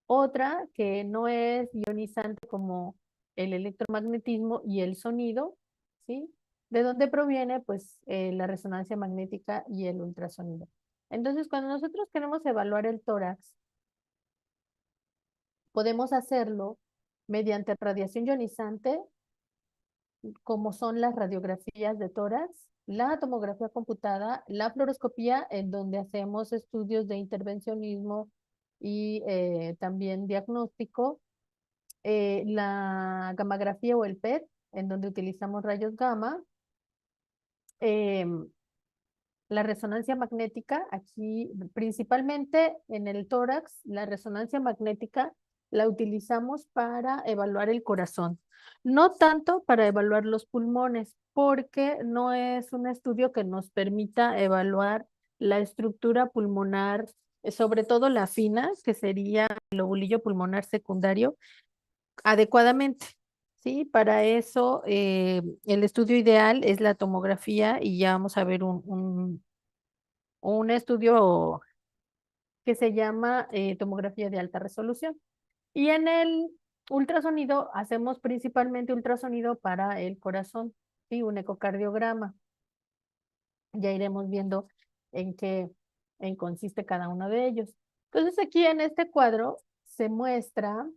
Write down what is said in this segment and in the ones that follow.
Otra que no es ionizante como el electromagnetismo y el sonido, ¿sí? ¿De dónde proviene? Pues la resonancia magnética y el ultrasonido. Entonces, cuando nosotros queremos evaluar el tórax, podemos hacerlo mediante radiación ionizante, como son las radiografías de tórax, la tomografía computada, la fluoroscopía, en donde hacemos estudios de intervencionismo y también diagnóstico, la gammagrafía o el PET, en donde utilizamos rayos gamma, eh, la resonancia magnética, aquí principalmente en el tórax, la resonancia magnética la utilizamos para evaluar el corazón, no tanto para evaluar los pulmones, porque no es un estudio que nos permita evaluar la estructura pulmonar, sobre todo la fina, que sería el lobulillo pulmonar secundario, adecuadamente. Sí, para eso el estudio ideal es la tomografía y ya vamos a ver un estudio que se llama tomografía de alta resolución. Y en el ultrasonido hacemos principalmente ultrasonido para el corazón, ¿sí? Un ecocardiograma. Ya iremos viendo en qué consiste cada uno de ellos. Entonces aquí en este cuadro se muestra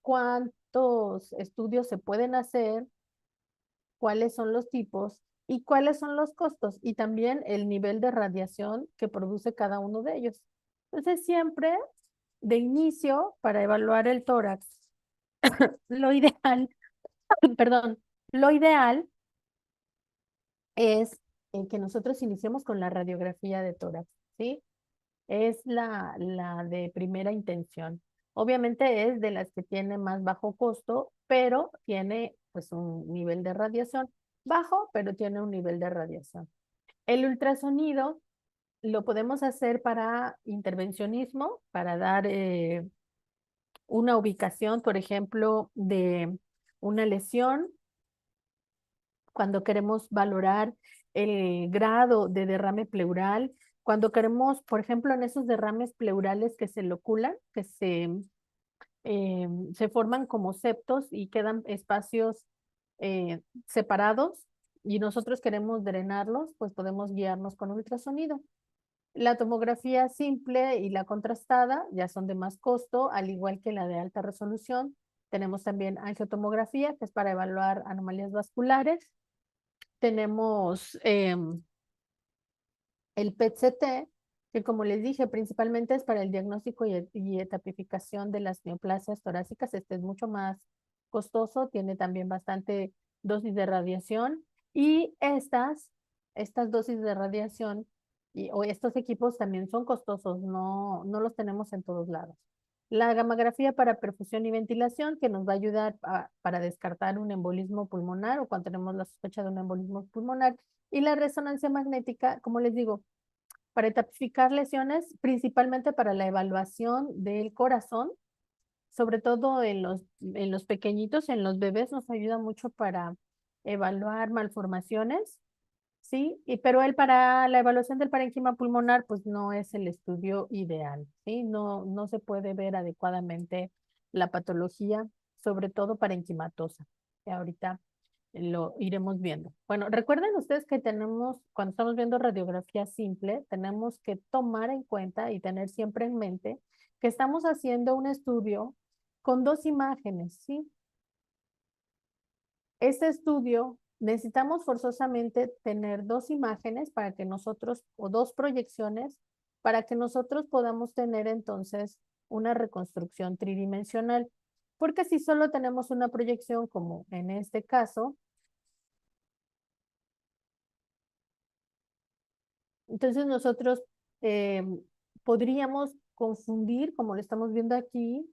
cuántos estudios se pueden hacer, cuáles son los tipos y cuáles son los costos y también el nivel de radiación que produce cada uno de ellos. Entonces, siempre de inicio, para evaluar el tórax, lo ideal, perdón, lo ideal es que nosotros iniciemos con la radiografía de tórax, ¿sí? Es la de primera intención. Obviamente es de las que tiene más bajo costo, pero tiene pues un nivel de radiación bajo, pero tiene un nivel de radiación. El ultrasonido lo podemos hacer para intervencionismo, para dar una ubicación, por ejemplo, de una lesión, cuando queremos valorar el grado de derrame pleural, cuando queremos, por ejemplo, en esos derrames pleurales que se loculan, que se forman como septos y quedan espacios separados y nosotros queremos drenarlos, pues podemos guiarnos con ultrasonido. La tomografía simple y la contrastada ya son de más costo, al igual que la de alta resolución. Tenemos también angiotomografía, que es para evaluar anomalías vasculares. Tenemos el PET-CT, que como les dije, principalmente es para el diagnóstico y etapificación de las neoplasias torácicas. Este es mucho más costoso, tiene también bastante dosis de radiación y estas dosis de radiación o estos equipos también son costosos, no los tenemos en todos lados. La gammagrafía para perfusión y ventilación, que nos va a ayudar para descartar un embolismo pulmonar o cuando tenemos la sospecha de un embolismo pulmonar. Y la resonancia magnética, como les digo, para etapificar lesiones, principalmente para la evaluación del corazón, sobre todo en los pequeñitos, en los bebés, nos ayuda mucho para evaluar malformaciones, ¿sí? Pero para la evaluación del parénquima pulmonar, pues no es el estudio ideal, ¿sí? No se puede ver adecuadamente la patología, sobre todo parenquimatosa, que ahorita lo iremos viendo. Bueno, recuerden ustedes que tenemos, cuando estamos viendo radiografía simple, tenemos que tomar en cuenta y tener siempre en mente que estamos haciendo un estudio con dos imágenes, ¿sí? Este estudio necesitamos forzosamente tener dos imágenes para que nosotros, o dos proyecciones, para que nosotros podamos tener entonces una reconstrucción tridimensional. Porque si solo tenemos una proyección, como en este caso, entonces nosotros eh, podríamos confundir, como lo estamos viendo aquí,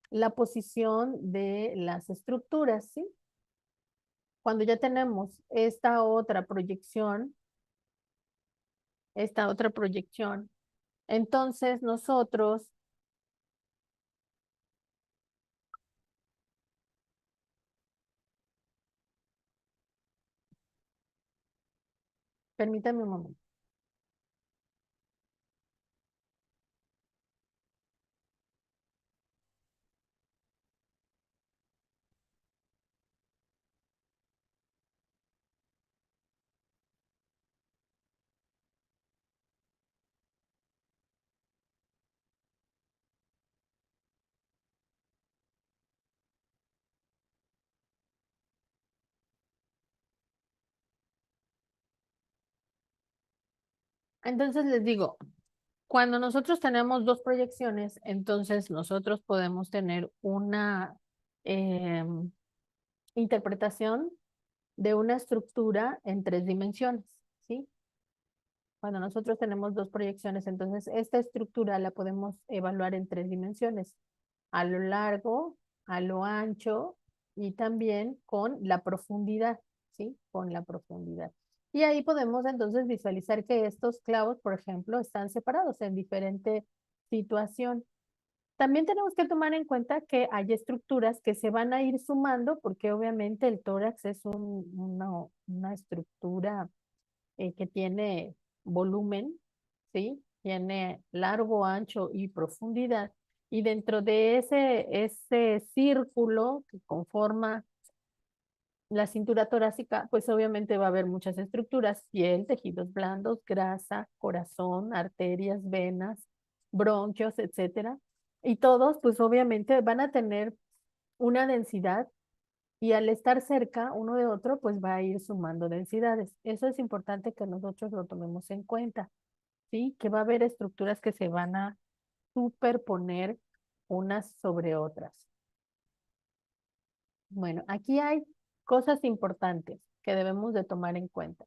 la posición de las estructuras, ¿sí? Cuando ya tenemos esta otra proyección, entonces nosotros, permítame un momento. Entonces les digo, cuando nosotros tenemos dos proyecciones, entonces nosotros podemos tener una em, interpretación de una estructura en tres dimensiones, ¿sí? Cuando nosotros tenemos dos proyecciones, entonces esta estructura la podemos evaluar en tres dimensiones, a lo largo, a lo ancho y también con la profundidad, ¿sí? Con la profundidad. Y ahí podemos entonces visualizar que estos clavos, por ejemplo, están separados en diferente situación. También tenemos que tomar en cuenta que hay estructuras que se van a ir sumando porque obviamente el tórax es una estructura que tiene volumen, ¿sí? Tiene largo, ancho y profundidad. Y dentro de ese círculo que conforma la cintura torácica, pues obviamente va a haber muchas estructuras, piel, tejidos blandos, grasa, corazón, arterias, venas, bronquios, etcétera. Y todos, pues obviamente van a tener una densidad y al estar cerca uno de otro, pues va a ir sumando densidades. Eso es importante que nosotros lo tomemos en cuenta, ¿sí? Que va a haber estructuras que se van a superponer unas sobre otras. Bueno, aquí hay cosas importantes que debemos de tomar en cuenta.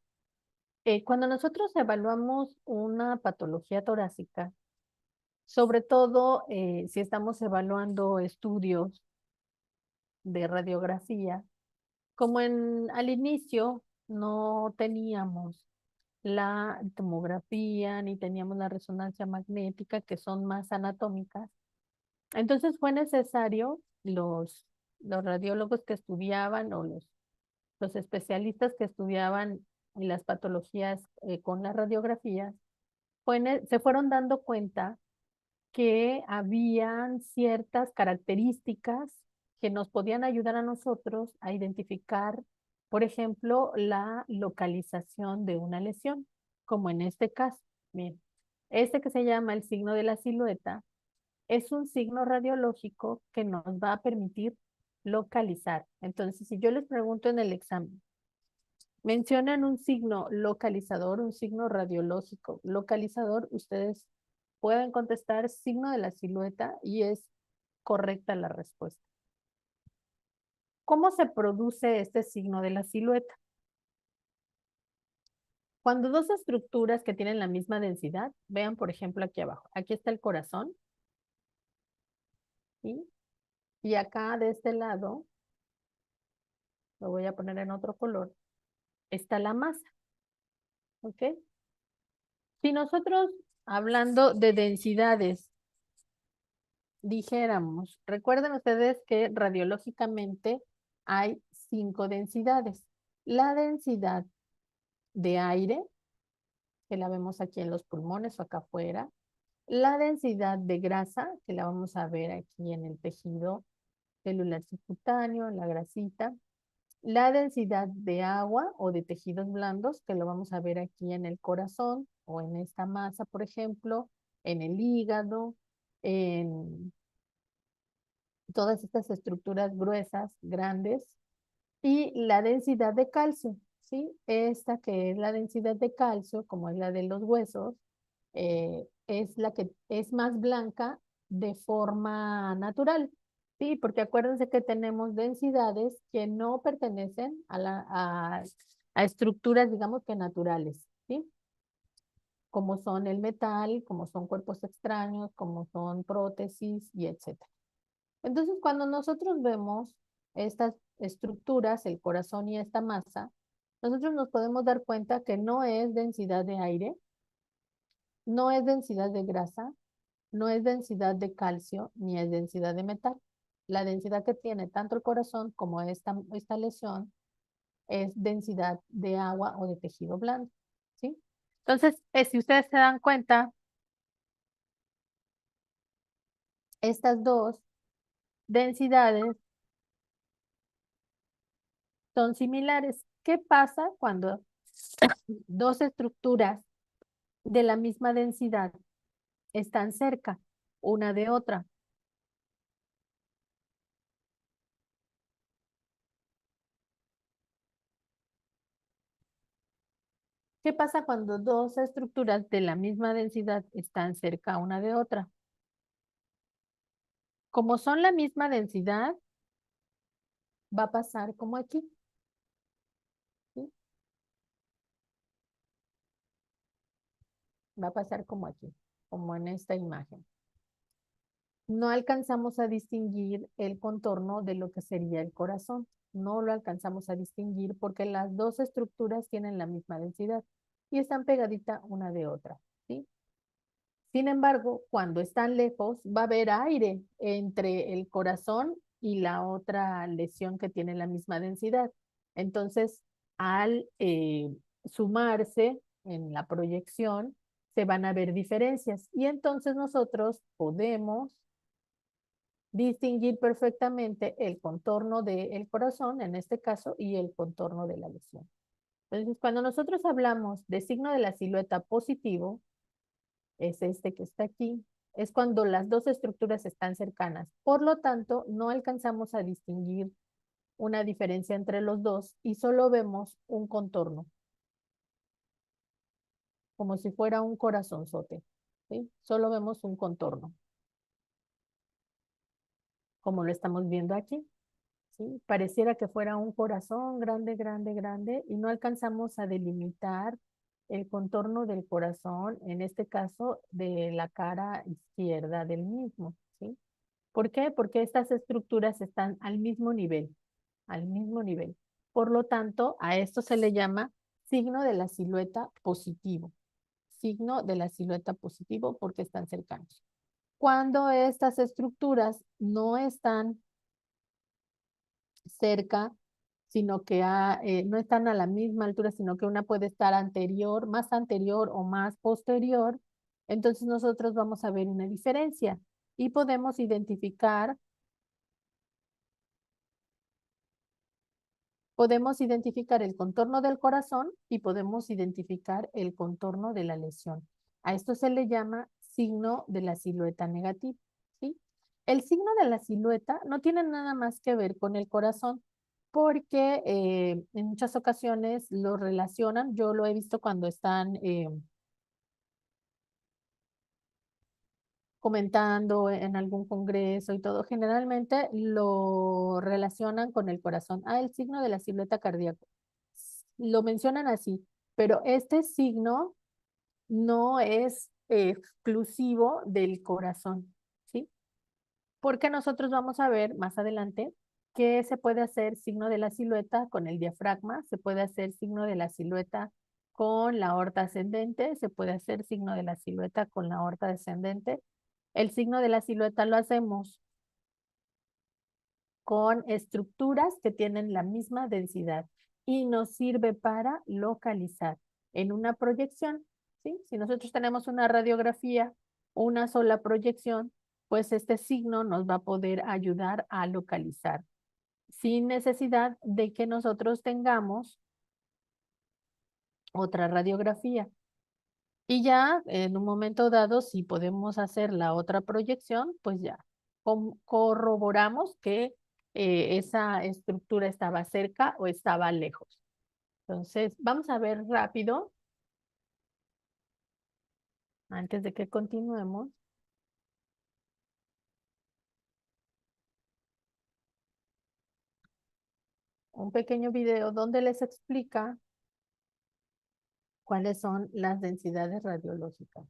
Cuando nosotros evaluamos una patología torácica, sobre todo si estamos evaluando estudios de radiografía, como al inicio no teníamos la tomografía ni teníamos la resonancia magnética, que son más anatómicas, entonces fue necesario los radiólogos que estudiaban o los especialistas que estudiaban las patologías con las radiografías, se fueron dando cuenta que habían ciertas características que nos podían ayudar a nosotros a identificar, por ejemplo, la localización de una lesión, como en este caso. Bien, este que se llama el signo de la silueta es un signo radiológico que nos va a permitir localizar. Entonces, si yo les pregunto en el examen, mencionan un signo localizador, un signo radiológico localizador, ustedes pueden contestar signo de la silueta y es correcta la respuesta. ¿Cómo se produce este signo de la silueta? Cuando dos estructuras que tienen la misma densidad, vean por ejemplo aquí abajo, aquí está el corazón, ¿sí? Y acá de este lado, lo voy a poner en otro color, está la masa, ¿ok? Si nosotros, hablando de densidades, dijéramos, recuerden ustedes que radiológicamente hay 5 densidades. La densidad de aire, que la vemos aquí en los pulmones o acá afuera. La densidad de grasa, que la vamos a ver aquí en el tejido celular subcutáneo, en la grasita. La densidad de agua o de tejidos blandos, que lo vamos a ver aquí en el corazón o en esta masa, por ejemplo, en el hígado, en todas estas estructuras gruesas, grandes, y la densidad de calcio, ¿sí? Esta que es la densidad de calcio, como es la de los huesos, es la que es más blanca de forma natural, ¿sí? Porque acuérdense que tenemos densidades que no pertenecen a estructuras, digamos que naturales, ¿sí? Como son el metal, como son cuerpos extraños, como son prótesis y etcétera. Entonces, cuando nosotros vemos estas estructuras, el corazón y esta masa, nosotros nos podemos dar cuenta que no es densidad de aire, no es densidad de grasa, no es densidad de calcio, ni es densidad de metal. La densidad que tiene tanto el corazón como esta lesión es densidad de agua o de tejido blando, ¿sí? Entonces, si ustedes se dan cuenta, estas dos densidades son similares. ¿Qué pasa cuando dos estructuras de la misma densidad están cerca una de otra? ¿Qué pasa cuando dos estructuras de la misma densidad están cerca una de otra? Como son la misma densidad, va a pasar como aquí, ¿sí? Va a pasar como aquí, como en esta imagen. No alcanzamos a distinguir el contorno de lo que sería el corazón. No lo alcanzamos a distinguir porque las dos estructuras tienen la misma densidad y están pegaditas una de otra, ¿sí? Sin embargo, cuando están lejos, va a haber aire entre el corazón y la otra lesión que tiene la misma densidad. Entonces, al sumarse en la proyección, se van a ver diferencias y entonces nosotros podemos distinguir perfectamente el contorno del corazón, en este caso, y el contorno de la lesión. Entonces, cuando nosotros hablamos de signo de la silueta positivo, es este que está aquí, es cuando las dos estructuras están cercanas. Por lo tanto, no alcanzamos a distinguir una diferencia entre los dos y solo vemos un contorno, como si fuera un corazonzote, ¿sí? Solo vemos un contorno, como lo estamos viendo aquí. ¿Sí? Pareciera que fuera un corazón grande, grande, grande, y no alcanzamos a delimitar el contorno del corazón, en este caso de la cara izquierda del mismo, ¿sí? ¿Por qué? Porque estas estructuras están al mismo nivel, al mismo nivel. Por lo tanto, a esto se le llama signo de la silueta positivo, signo de la silueta positivo porque están cercanos. Cuando estas estructuras no están cerca, sino que no están a la misma altura, sino que una puede estar anterior, más anterior o más posterior, entonces nosotros vamos a ver una diferencia y podemos identificar el contorno del corazón y podemos identificar el contorno de la lesión. A esto se le llama signo de la silueta negativa, ¿sí? El signo de la silueta no tiene nada más que ver con el corazón, porque en muchas ocasiones lo relacionan, yo lo he visto cuando están comentando en algún congreso y todo, generalmente lo relacionan con el corazón. Ah, el signo de la silueta cardíaca. Lo mencionan así, pero este signo no es exclusivo del corazón, ¿sí? Porque nosotros vamos a ver más adelante que se puede hacer signo de la silueta con el diafragma, se puede hacer signo de la silueta con la aorta ascendente, se puede hacer signo de la silueta con la aorta descendente. El signo de la silueta lo hacemos con estructuras que tienen la misma densidad y nos sirve para localizar en una proyección, ¿sí? Si nosotros tenemos una radiografía, una sola proyección, pues este signo nos va a poder ayudar a localizar sin necesidad de que nosotros tengamos otra radiografía. Y ya en un momento dado, si podemos hacer la otra proyección, pues ya corroboramos que esa estructura estaba cerca o estaba lejos. Entonces, vamos a ver rápido, antes de que continuemos, un pequeño video donde les explica cuáles son las densidades radiológicas.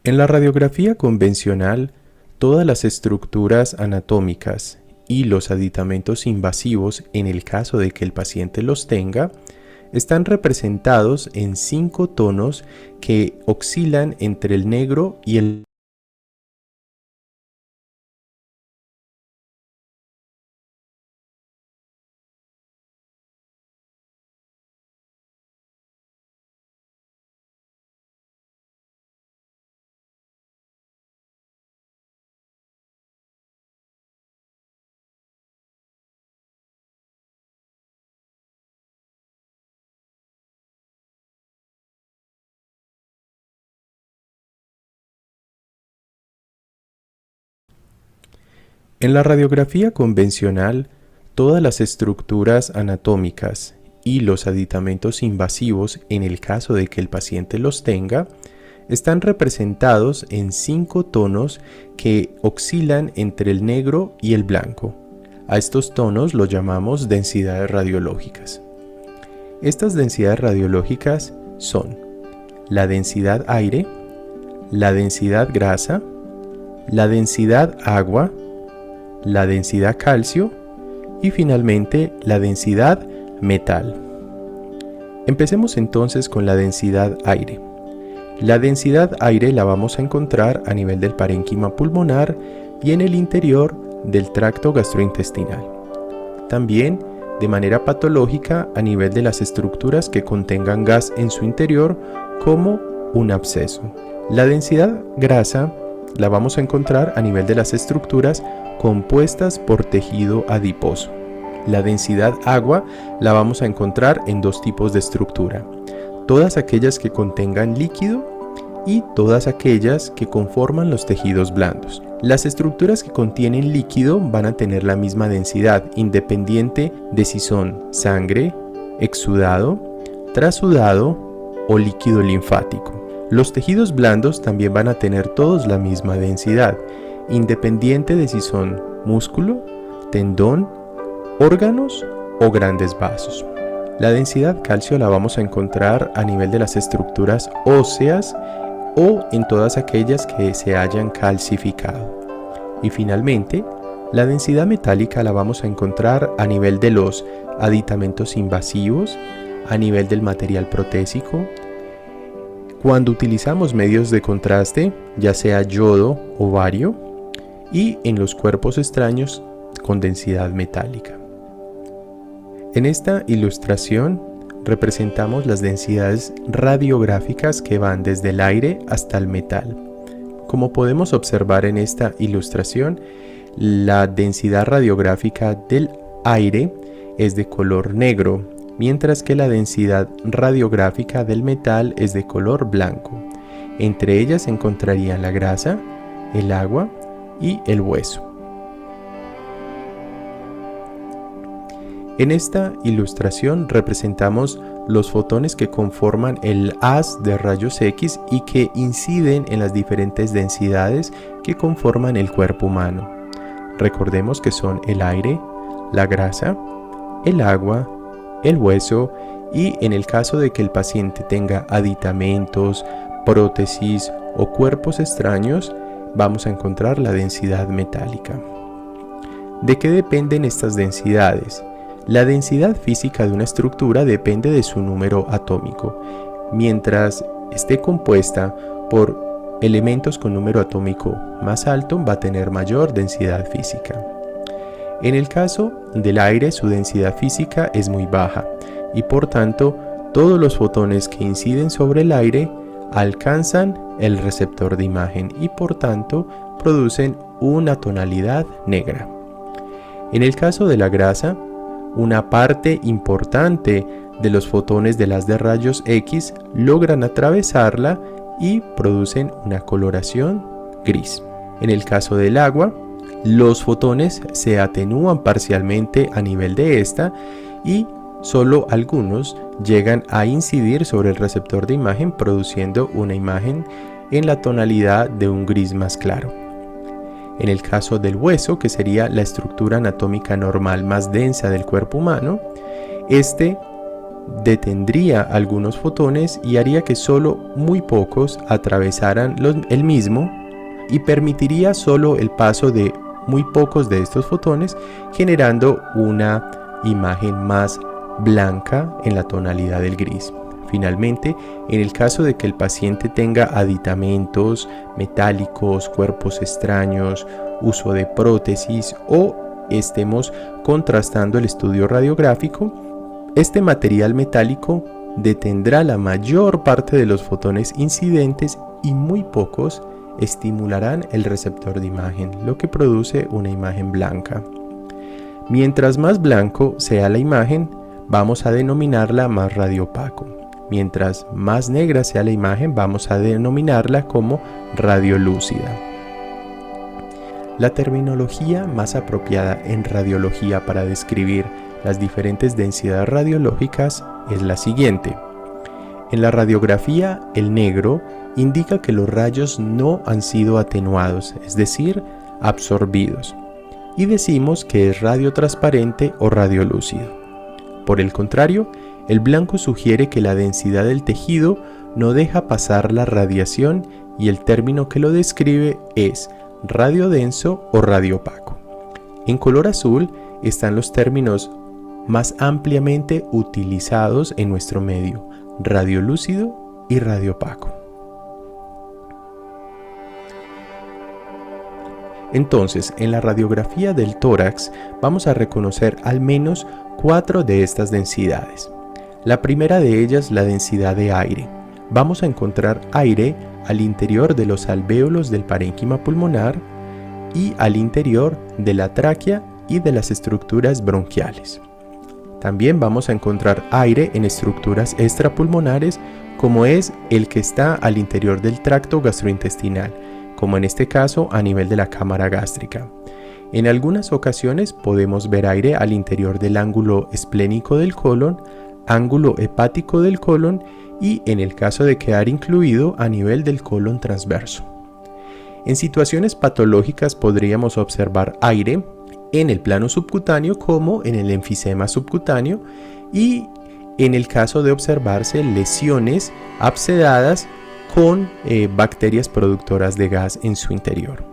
En la radiografía convencional, todas las estructuras anatómicas y los aditamentos invasivos, en el caso de que el paciente los tenga, están representados en 5 tonos que oscilan entre el negro y el En la radiografía convencional, todas las estructuras anatómicas y los aditamentos invasivos, en el caso de que el paciente los tenga, están representados en 5 tonos que oscilan entre el negro y el blanco. A estos tonos los llamamos densidades radiológicas. Estas densidades radiológicas son la densidad aire, la densidad grasa, la densidad agua, la densidad calcio y finalmente la densidad metal. Empecemos entonces con la densidad aire. La densidad aire la vamos a encontrar a nivel del parénquima pulmonar y en el interior del tracto gastrointestinal. También de manera patológica a nivel de las estructuras que contengan gas en su interior, como un absceso. La densidad grasa la vamos a encontrar a nivel de las estructuras compuestas por tejido adiposo. La densidad agua la vamos a encontrar en 2 tipos de estructura: todas aquellas que contengan líquido y todas aquellas que conforman los tejidos blandos. Las estructuras que contienen líquido van a tener la misma densidad, independiente de si son sangre, exudado, trasudado o líquido linfático. Los tejidos blandos también van a tener todos la misma densidad, independiente de si son músculo, tendón, órganos o grandes vasos. La densidad calcio la vamos a encontrar a nivel de las estructuras óseas o en todas aquellas que se hayan calcificado. Y finalmente, la densidad metálica la vamos a encontrar a nivel de los aditamentos invasivos, a nivel del material protésico, cuando utilizamos medios de contraste, ya sea yodo o bario, y en los cuerpos extraños con densidad metálica. En esta ilustración representamos las densidades radiográficas que van desde el aire hasta el metal. Como podemos observar en esta ilustración, la densidad radiográfica del aire es de color negro, mientras que la densidad radiográfica del metal es de color blanco. Entre ellas se encontrarían la grasa, el agua y el hueso. En esta ilustración representamos los fotones que conforman el haz de rayos X y que inciden en las diferentes densidades que conforman el cuerpo humano. Recordemos que son el aire, la grasa, el agua, el hueso y en el caso de que el paciente tenga aditamentos, prótesis o cuerpos extraños, vamos a encontrar la densidad metálica. ¿De qué dependen estas densidades? La densidad física de una estructura depende de su número atómico. Mientras esté compuesta por elementos con número atómico más alto, va a tener mayor densidad física. En el caso del aire, su densidad física es muy baja y por tanto todos los fotones que inciden sobre el aire alcanzan el receptor de imagen y por tanto producen una tonalidad negra. En el caso de la grasa, una parte importante de los fotones del haz de rayos X logran atravesarla y producen una coloración gris. En el caso del agua, los fotones se atenúan parcialmente a nivel de esta y solo algunos llegan a incidir sobre el receptor de imagen, produciendo una imagen en la tonalidad de un gris más claro. En el caso del hueso, que sería la estructura anatómica normal más densa del cuerpo humano, este detendría algunos fotones y haría que solo muy pocos atravesaran el mismo y permitiría solo el paso de muy pocos de estos fotones, generando una imagen más blanca en la tonalidad del gris. Finalmente, en el caso de que el paciente tenga aditamentos metálicos, cuerpos extraños, uso de prótesis o estemos contrastando el estudio radiográfico, este material metálico detendrá la mayor parte de los fotones incidentes y muy pocos estimularán el receptor de imagen, lo que produce una imagen blanca. Mientras más blanco sea la imagen, vamos a denominarla más radiopaco. Mientras más negra sea la imagen, vamos a denominarla como radiolúcida. La terminología más apropiada en radiología para describir las diferentes densidades radiológicas es la siguiente. En la radiografía, el negro indica que los rayos no han sido atenuados, es decir, absorbidos, y decimos que es radiotransparente o radiolúcido. Por el contrario, el blanco sugiere que la densidad del tejido no deja pasar la radiación y el término que lo describe es radiodenso o radiopaco. En color azul están los términos más ampliamente utilizados en nuestro medio, radiolúcido y radiopaco. Entonces, en la radiografía del tórax vamos a reconocer al menos 4 de estas densidades. La primera de ellas, la densidad de aire. Vamos a encontrar aire al interior de los alvéolos del parénquima pulmonar y al interior de la tráquea y de las estructuras bronquiales. También vamos a encontrar aire en estructuras extrapulmonares, como es el que está al interior del tracto gastrointestinal, como en este caso a nivel de la cámara gástrica. En algunas ocasiones podemos ver aire al interior del ángulo esplénico del colon, ángulo hepático del colon y en el caso de quedar incluido a nivel del colon transverso. En situaciones patológicas podríamos observar aire en el plano subcutáneo como en el enfisema subcutáneo y en el caso de observarse lesiones abscedadas con bacterias productoras de gas en su interior.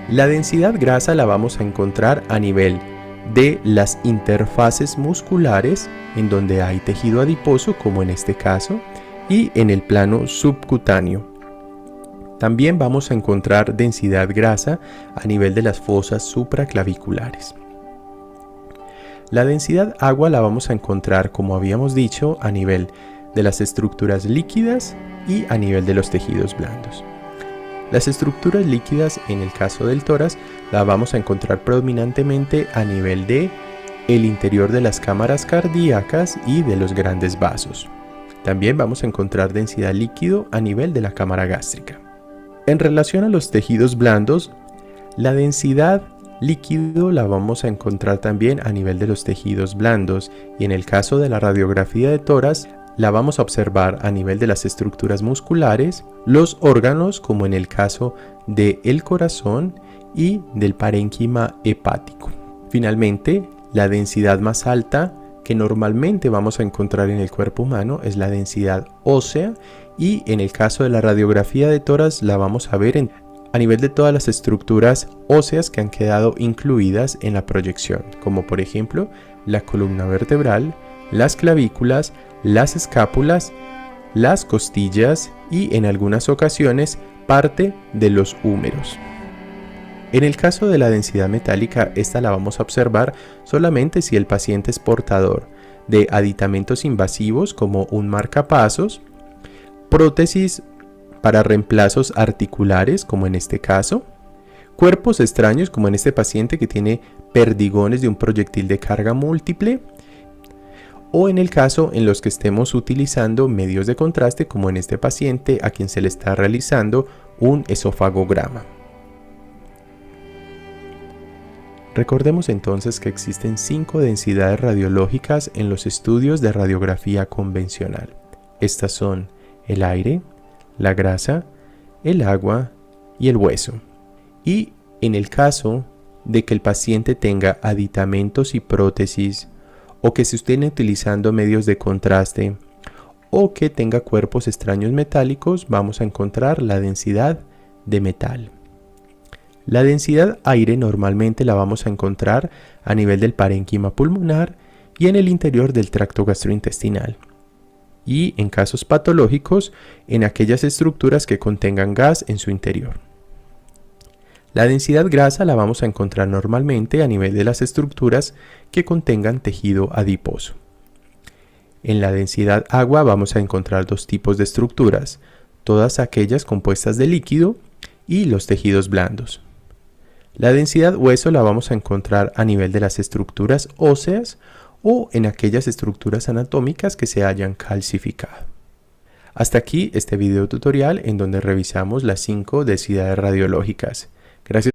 La densidad grasa la vamos a encontrar a nivel de las interfaces musculares en donde hay tejido adiposo como en este caso y en el plano subcutáneo. También vamos a encontrar densidad grasa a nivel de las fosas supraclaviculares. La densidad agua la vamos a encontrar, como habíamos dicho, a nivel de las estructuras líquidas y a nivel de los tejidos blandos. Las estructuras líquidas en el caso del tórax la vamos a encontrar predominantemente a nivel de el interior de las cámaras cardíacas y de los grandes vasos. También vamos a encontrar densidad líquido a nivel de la cámara gástrica. En relación a los tejidos blandos, la densidad líquido la vamos a encontrar también a nivel de los tejidos blandos y en el caso de la radiografía de tórax la vamos a observar a nivel de las estructuras musculares, los órganos como en el caso del corazón y del parénquima hepático. Finalmente, la densidad más alta que normalmente vamos a encontrar en el cuerpo humano es la densidad ósea y en el caso de la radiografía de tórax la vamos a ver a nivel de todas las estructuras óseas que han quedado incluidas en la proyección, como por ejemplo la columna vertebral, las clavículas, las escápulas, las costillas y en algunas ocasiones parte de los húmeros. En el caso de la densidad metálica, esta la vamos a observar solamente si el paciente es portador de aditamentos invasivos como un marcapasos, prótesis para reemplazos articulares como en este caso, cuerpos extraños como en este paciente que tiene perdigones de un proyectil de carga múltiple, o en el caso en los que estemos utilizando medios de contraste como en este paciente a quien se le está realizando un esofagograma. Recordemos entonces que existen 5 densidades radiológicas en los estudios de radiografía convencional. Estas son el aire, la grasa, el agua y el hueso. Y en el caso de que el paciente tenga aditamentos y prótesis o que se estén utilizando medios de contraste, o que tenga cuerpos extraños metálicos, vamos a encontrar la densidad de metal. La densidad aire normalmente la vamos a encontrar a nivel del parénquima pulmonar y en el interior del tracto gastrointestinal. Y en casos patológicos, en aquellas estructuras que contengan gas en su interior. La densidad grasa la vamos a encontrar normalmente a nivel de las estructuras que contengan tejido adiposo. En la densidad agua vamos a encontrar dos tipos de estructuras, todas aquellas compuestas de líquido y los tejidos blandos. La densidad hueso la vamos a encontrar a nivel de las estructuras óseas o en aquellas estructuras anatómicas que se hayan calcificado. Hasta aquí este video tutorial en donde revisamos las 5 densidades radiológicas. Gracias.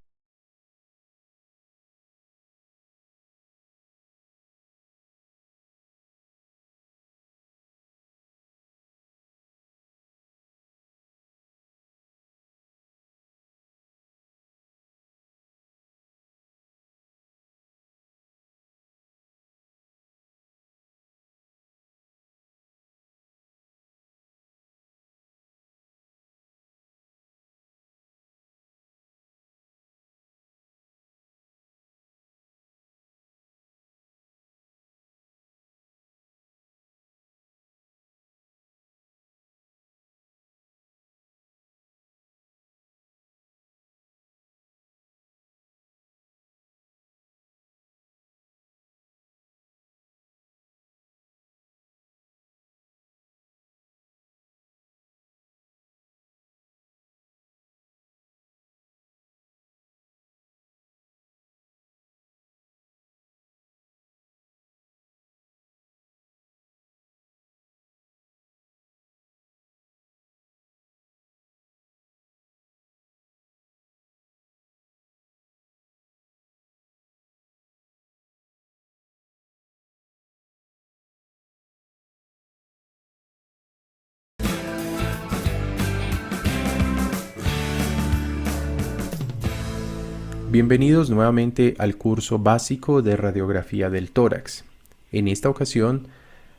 Bienvenidos nuevamente al curso básico de radiografía del tórax. En esta ocasión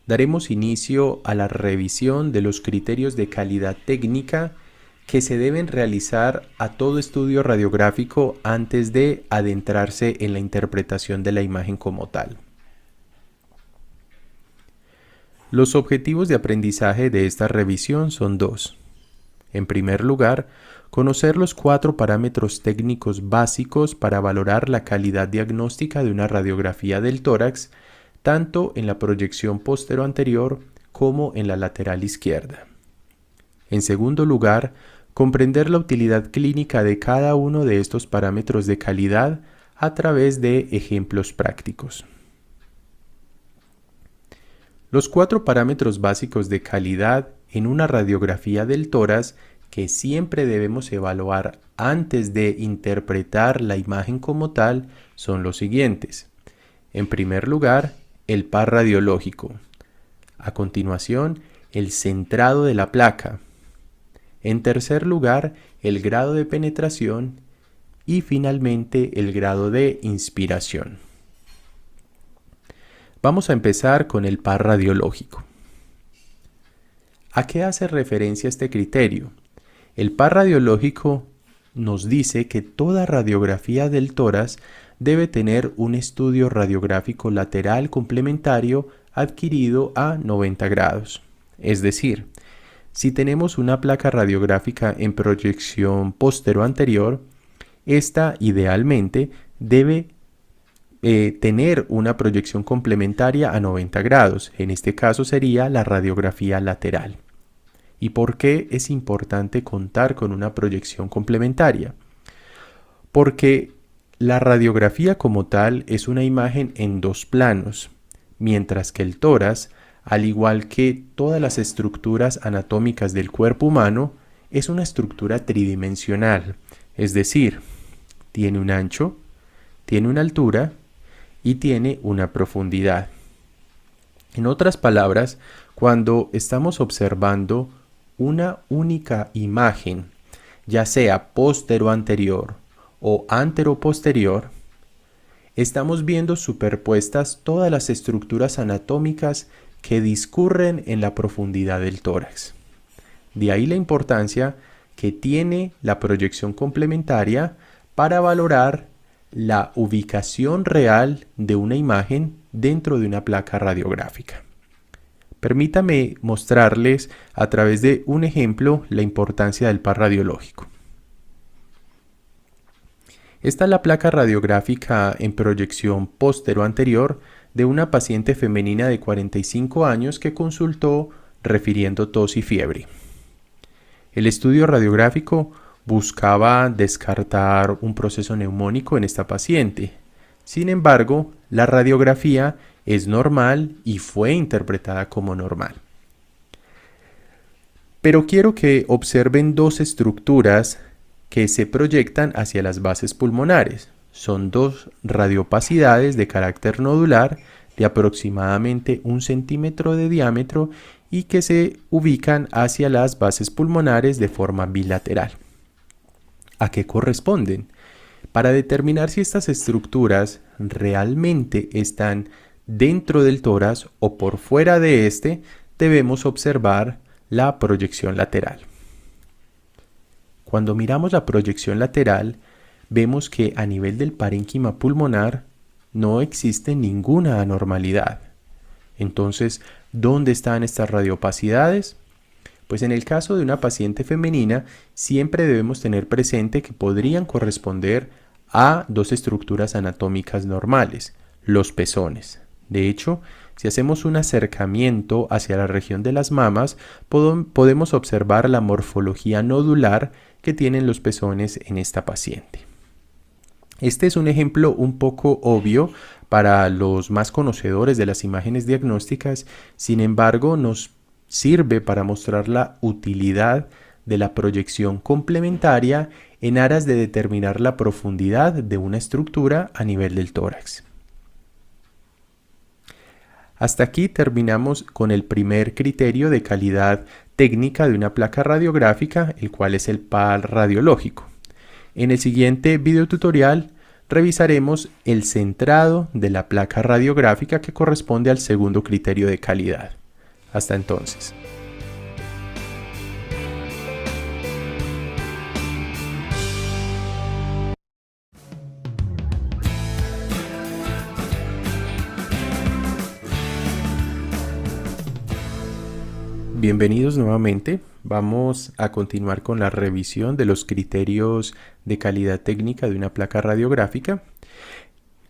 daremos inicio a la revisión de los criterios de calidad técnica que se deben realizar a todo estudio radiográfico antes de adentrarse en la interpretación de la imagen como tal. Los objetivos de aprendizaje de esta revisión son dos. En primer lugar, conocer los 4 parámetros técnicos básicos para valorar la calidad diagnóstica de una radiografía del tórax, tanto en la proyección postero-anterior como en la lateral izquierda. En segundo lugar, comprender la utilidad clínica de cada uno de estos parámetros de calidad a través de ejemplos prácticos. Los 4 parámetros básicos de calidad en una radiografía del tórax que siempre debemos evaluar antes de interpretar la imagen como tal son los siguientes. En primer lugar, el par radiológico. A continuación, el centrado de la placa. En tercer lugar, el grado de penetración y finalmente el grado de inspiración. Vamos a empezar con el par radiológico. ¿A qué hace referencia este criterio? El par radiológico nos dice que toda radiografía del tórax debe tener un estudio radiográfico lateral complementario adquirido a 90 grados. Es decir, si tenemos una placa radiográfica en proyección postero-anterior, esta idealmente debe tener una proyección complementaria a 90 grados. En este caso sería la radiografía lateral. ¿Y por qué es importante contar con una proyección complementaria? Porque la radiografía como tal es una imagen en 2 planos, mientras que el tórax, al igual que todas las estructuras anatómicas del cuerpo humano, es una estructura tridimensional, es decir, tiene un ancho, tiene una altura y tiene una profundidad. En otras palabras, cuando estamos observando una única imagen, ya sea postero-anterior o antero-posterior, estamos viendo superpuestas todas las estructuras anatómicas que discurren en la profundidad del tórax. De ahí la importancia que tiene la proyección complementaria para valorar la ubicación real de una imagen dentro de una placa radiográfica. Permítame mostrarles a través de un ejemplo la importancia del par radiológico. Esta es la placa radiográfica en proyección póstero-anterior de una paciente femenina de 45 años que consultó refiriendo tos y fiebre. El estudio radiográfico buscaba descartar un proceso neumónico en esta paciente. Sin embargo, la radiografía es normal y fue interpretada como normal. Pero quiero que observen dos estructuras que se proyectan hacia las bases pulmonares. Son dos radiopacidades de carácter nodular de aproximadamente 1 centímetro de diámetro y que se ubican hacia las bases pulmonares de forma bilateral. ¿A qué corresponden? Para determinar si estas estructuras realmente están dentro del tórax o por fuera de este, debemos observar la proyección lateral. Cuando miramos la proyección lateral, vemos que a nivel del parénquima pulmonar no existe ninguna anormalidad. Entonces, ¿dónde están estas radiopacidades? Pues en el caso de una paciente femenina, siempre debemos tener presente que podrían corresponder a dos estructuras anatómicas normales, los pezones. De hecho, si hacemos un acercamiento hacia la región de las mamas, podemos observar la morfología nodular que tienen los pezones en esta paciente. Este es un ejemplo un poco obvio para los más conocedores de las imágenes diagnósticas, sin embargo, nos sirve para mostrar la utilidad de la proyección complementaria en aras de determinar la profundidad de una estructura a nivel del tórax. Hasta aquí terminamos con el primer criterio de calidad técnica de una placa radiográfica, el cual es el par radiológico. En el siguiente video tutorial revisaremos el centrado de la placa radiográfica que corresponde al segundo criterio de calidad. Hasta entonces. Bienvenidos nuevamente. Vamos a continuar con la revisión de los criterios de calidad técnica de una placa radiográfica.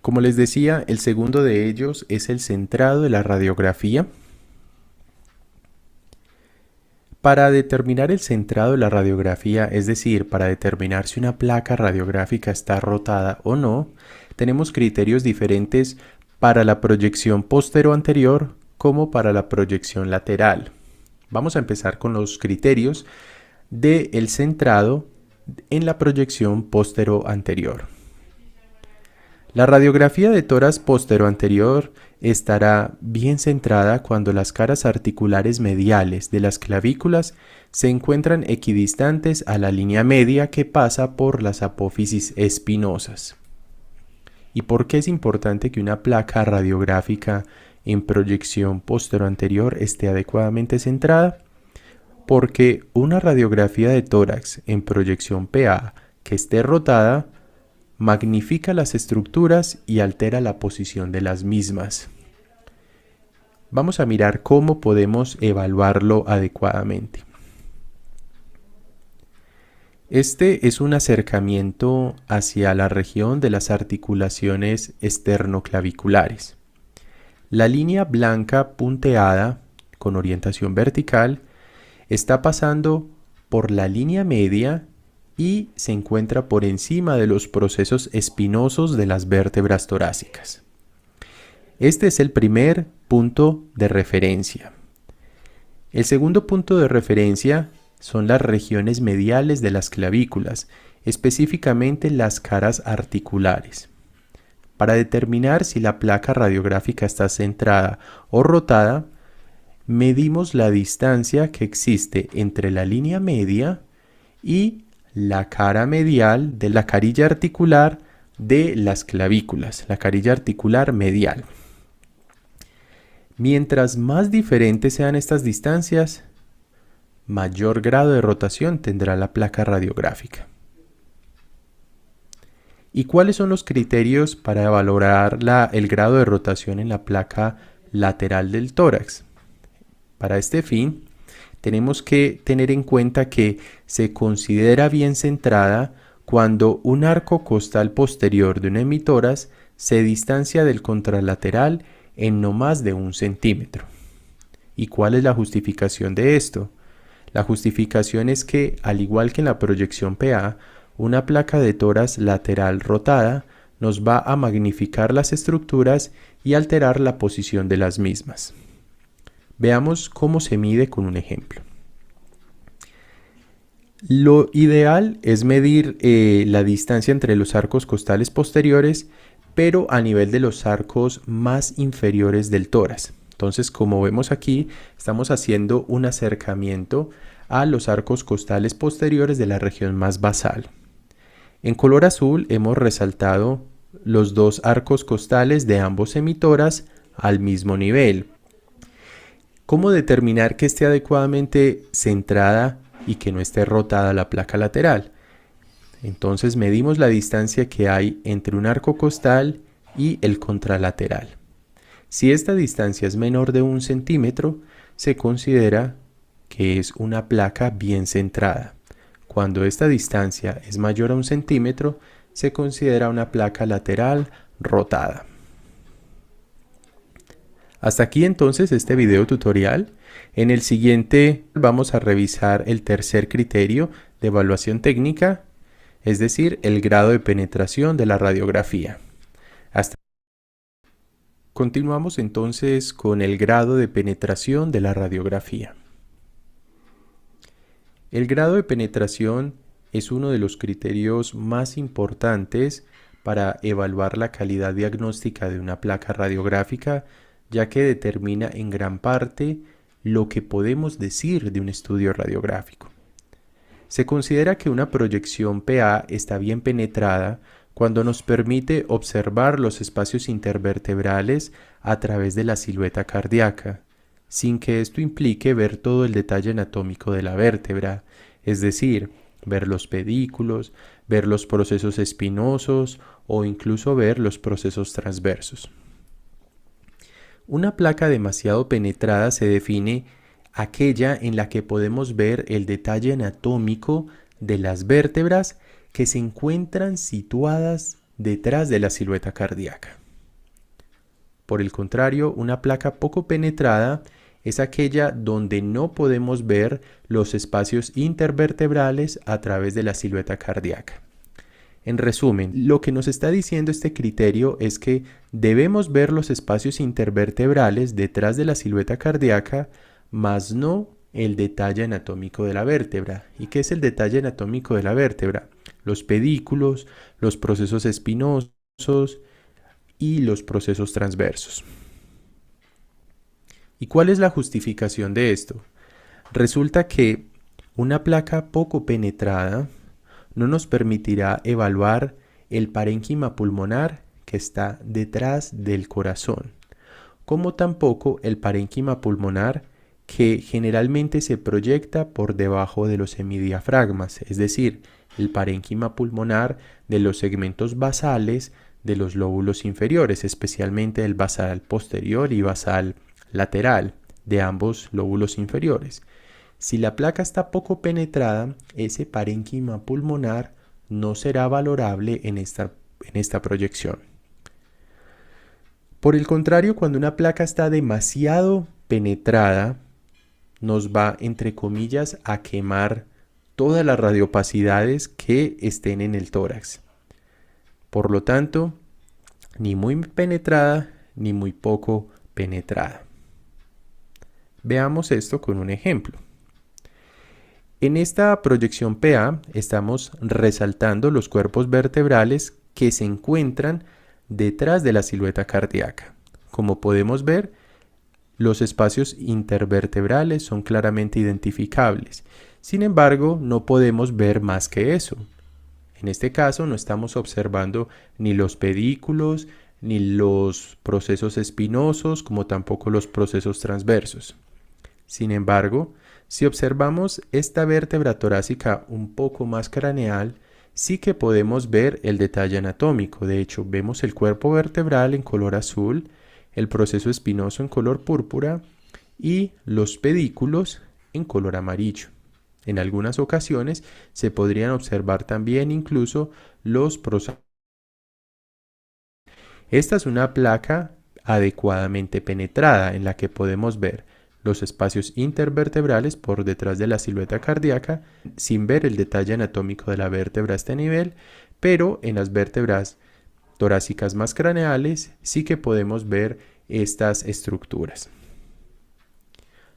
Como les decía, el segundo de ellos es el centrado de la radiografía. Para determinar el centrado de la radiografía, es decir, para determinar si una placa radiográfica está rotada o no, tenemos criterios diferentes para la proyección póstero-anterior como para la proyección lateral. Vamos a empezar con los criterios del centrado en la proyección póstero-anterior. La radiografía de tórax póstero-anterior estará bien centrada cuando las caras articulares mediales de las clavículas se encuentran equidistantes a la línea media que pasa por las apófisis espinosas. ¿Y por qué es importante que una placa radiográfica en proyección póstero-anterior esté adecuadamente centrada? Porque una radiografía de tórax en proyección PA que esté rotada magnifica las estructuras y altera la posición de las mismas. Vamos a mirar cómo podemos evaluarlo adecuadamente. Este es un acercamiento hacia la región de las articulaciones esternoclaviculares. La línea blanca punteada con orientación vertical está pasando por la línea media y se encuentra por encima de los procesos espinosos de las vértebras torácicas. Este es el primer punto de referencia. El segundo punto de referencia son las regiones mediales de las clavículas, específicamente las caras articulares. Para determinar si la placa radiográfica está centrada o rotada, medimos la distancia que existe entre la línea media y la cara medial de la carilla articular de las clavículas, la carilla articular medial. Mientras más diferentes sean estas distancias, mayor grado de rotación tendrá la placa radiográfica. ¿Y cuáles son los criterios para valorar el grado de rotación en la placa lateral del tórax? Para este fin, tenemos que tener en cuenta que se considera bien centrada cuando un arco costal posterior de un hemitórax se distancia del contralateral en no más de 1 centímetro. ¿Y cuál es la justificación de esto? La justificación es que, al igual que en la proyección PA, una placa de tórax lateral rotada nos va a magnificar las estructuras y alterar la posición de las mismas. Veamos cómo se mide con un ejemplo. Lo ideal es medir la distancia entre los arcos costales posteriores, pero a nivel de los arcos más inferiores del tórax. Entonces, como vemos aquí, estamos haciendo un acercamiento a los arcos costales posteriores de la región más basal. En color azul hemos resaltado los dos arcos costales de ambos hemitórax al mismo nivel. ¿Cómo determinar que esté adecuadamente centrada y que no esté rotada la placa lateral? Entonces medimos la distancia que hay entre un arco costal y el contralateral. Si esta distancia es menor de 1 centímetro, se considera que es una placa bien centrada. Cuando esta distancia es mayor a 1 centímetro, se considera una placa lateral rotada. Hasta aquí entonces este video tutorial. En el siguiente vamos a revisar el tercer criterio de evaluación técnica, es decir, el grado de penetración de la radiografía. Continuamos entonces con el grado de penetración de la radiografía. El grado de penetración es uno de los criterios más importantes para evaluar la calidad diagnóstica de una placa radiográfica, ya que determina en gran parte lo que podemos decir de un estudio radiográfico. Se considera que una proyección PA está bien penetrada cuando nos permite observar los espacios intervertebrales a través de la silueta cardíaca, sin que esto implique ver todo el detalle anatómico de la vértebra, es decir, ver los pedículos, ver los procesos espinosos o incluso ver los procesos transversos. Una placa demasiado penetrada se define aquella en la que podemos ver el detalle anatómico de las vértebras que se encuentran situadas detrás de la silueta cardíaca. Por el contrario, una placa poco penetrada es aquella donde no podemos ver los espacios intervertebrales a través de la silueta cardíaca. En resumen, lo que nos está diciendo este criterio es que debemos ver los espacios intervertebrales detrás de la silueta cardíaca, mas no el detalle anatómico de la vértebra. ¿Y qué es el detalle anatómico de la vértebra? Los pedículos, los procesos espinosos y los procesos transversos. ¿Y cuál es la justificación de esto? Resulta que una placa poco penetrada no nos permitirá evaluar el parénquima pulmonar que está detrás del corazón, como tampoco el parénquima pulmonar que generalmente se proyecta por debajo de los semidiafragmas, es decir, el parénquima pulmonar de los segmentos basales de los lóbulos inferiores, especialmente el basal posterior y basal lateral de ambos lóbulos inferiores. Si la placa está poco penetrada, ese parénquima pulmonar no será valorable en esta proyección. Por el contrario, cuando una placa está demasiado penetrada, nos va, entre comillas, a quemar todas las radiopacidades que estén en el tórax. Por lo tanto, ni muy penetrada ni muy poco penetrada. Veamos esto con un ejemplo. En esta proyección PA estamos resaltando los cuerpos vertebrales que se encuentran detrás de la silueta cardíaca. Como podemos ver, los espacios intervertebrales son claramente identificables. Sin embargo, no podemos ver más que eso. En este caso no estamos observando ni los pedículos, ni los procesos espinosos, como tampoco los procesos transversos. Sin embargo, si observamos esta vértebra torácica un poco más craneal, sí que podemos ver el detalle anatómico. De hecho, vemos el cuerpo vertebral en color azul, el proceso espinoso en color púrpura y los pedículos en color amarillo. En algunas ocasiones se podrían observar también incluso los procesos. Esta es una placa adecuadamente penetrada en la que podemos ver los espacios intervertebrales por detrás de la silueta cardíaca sin ver el detalle anatómico de la vértebra a este nivel, pero en las vértebras torácicas más craneales sí que podemos ver estas estructuras.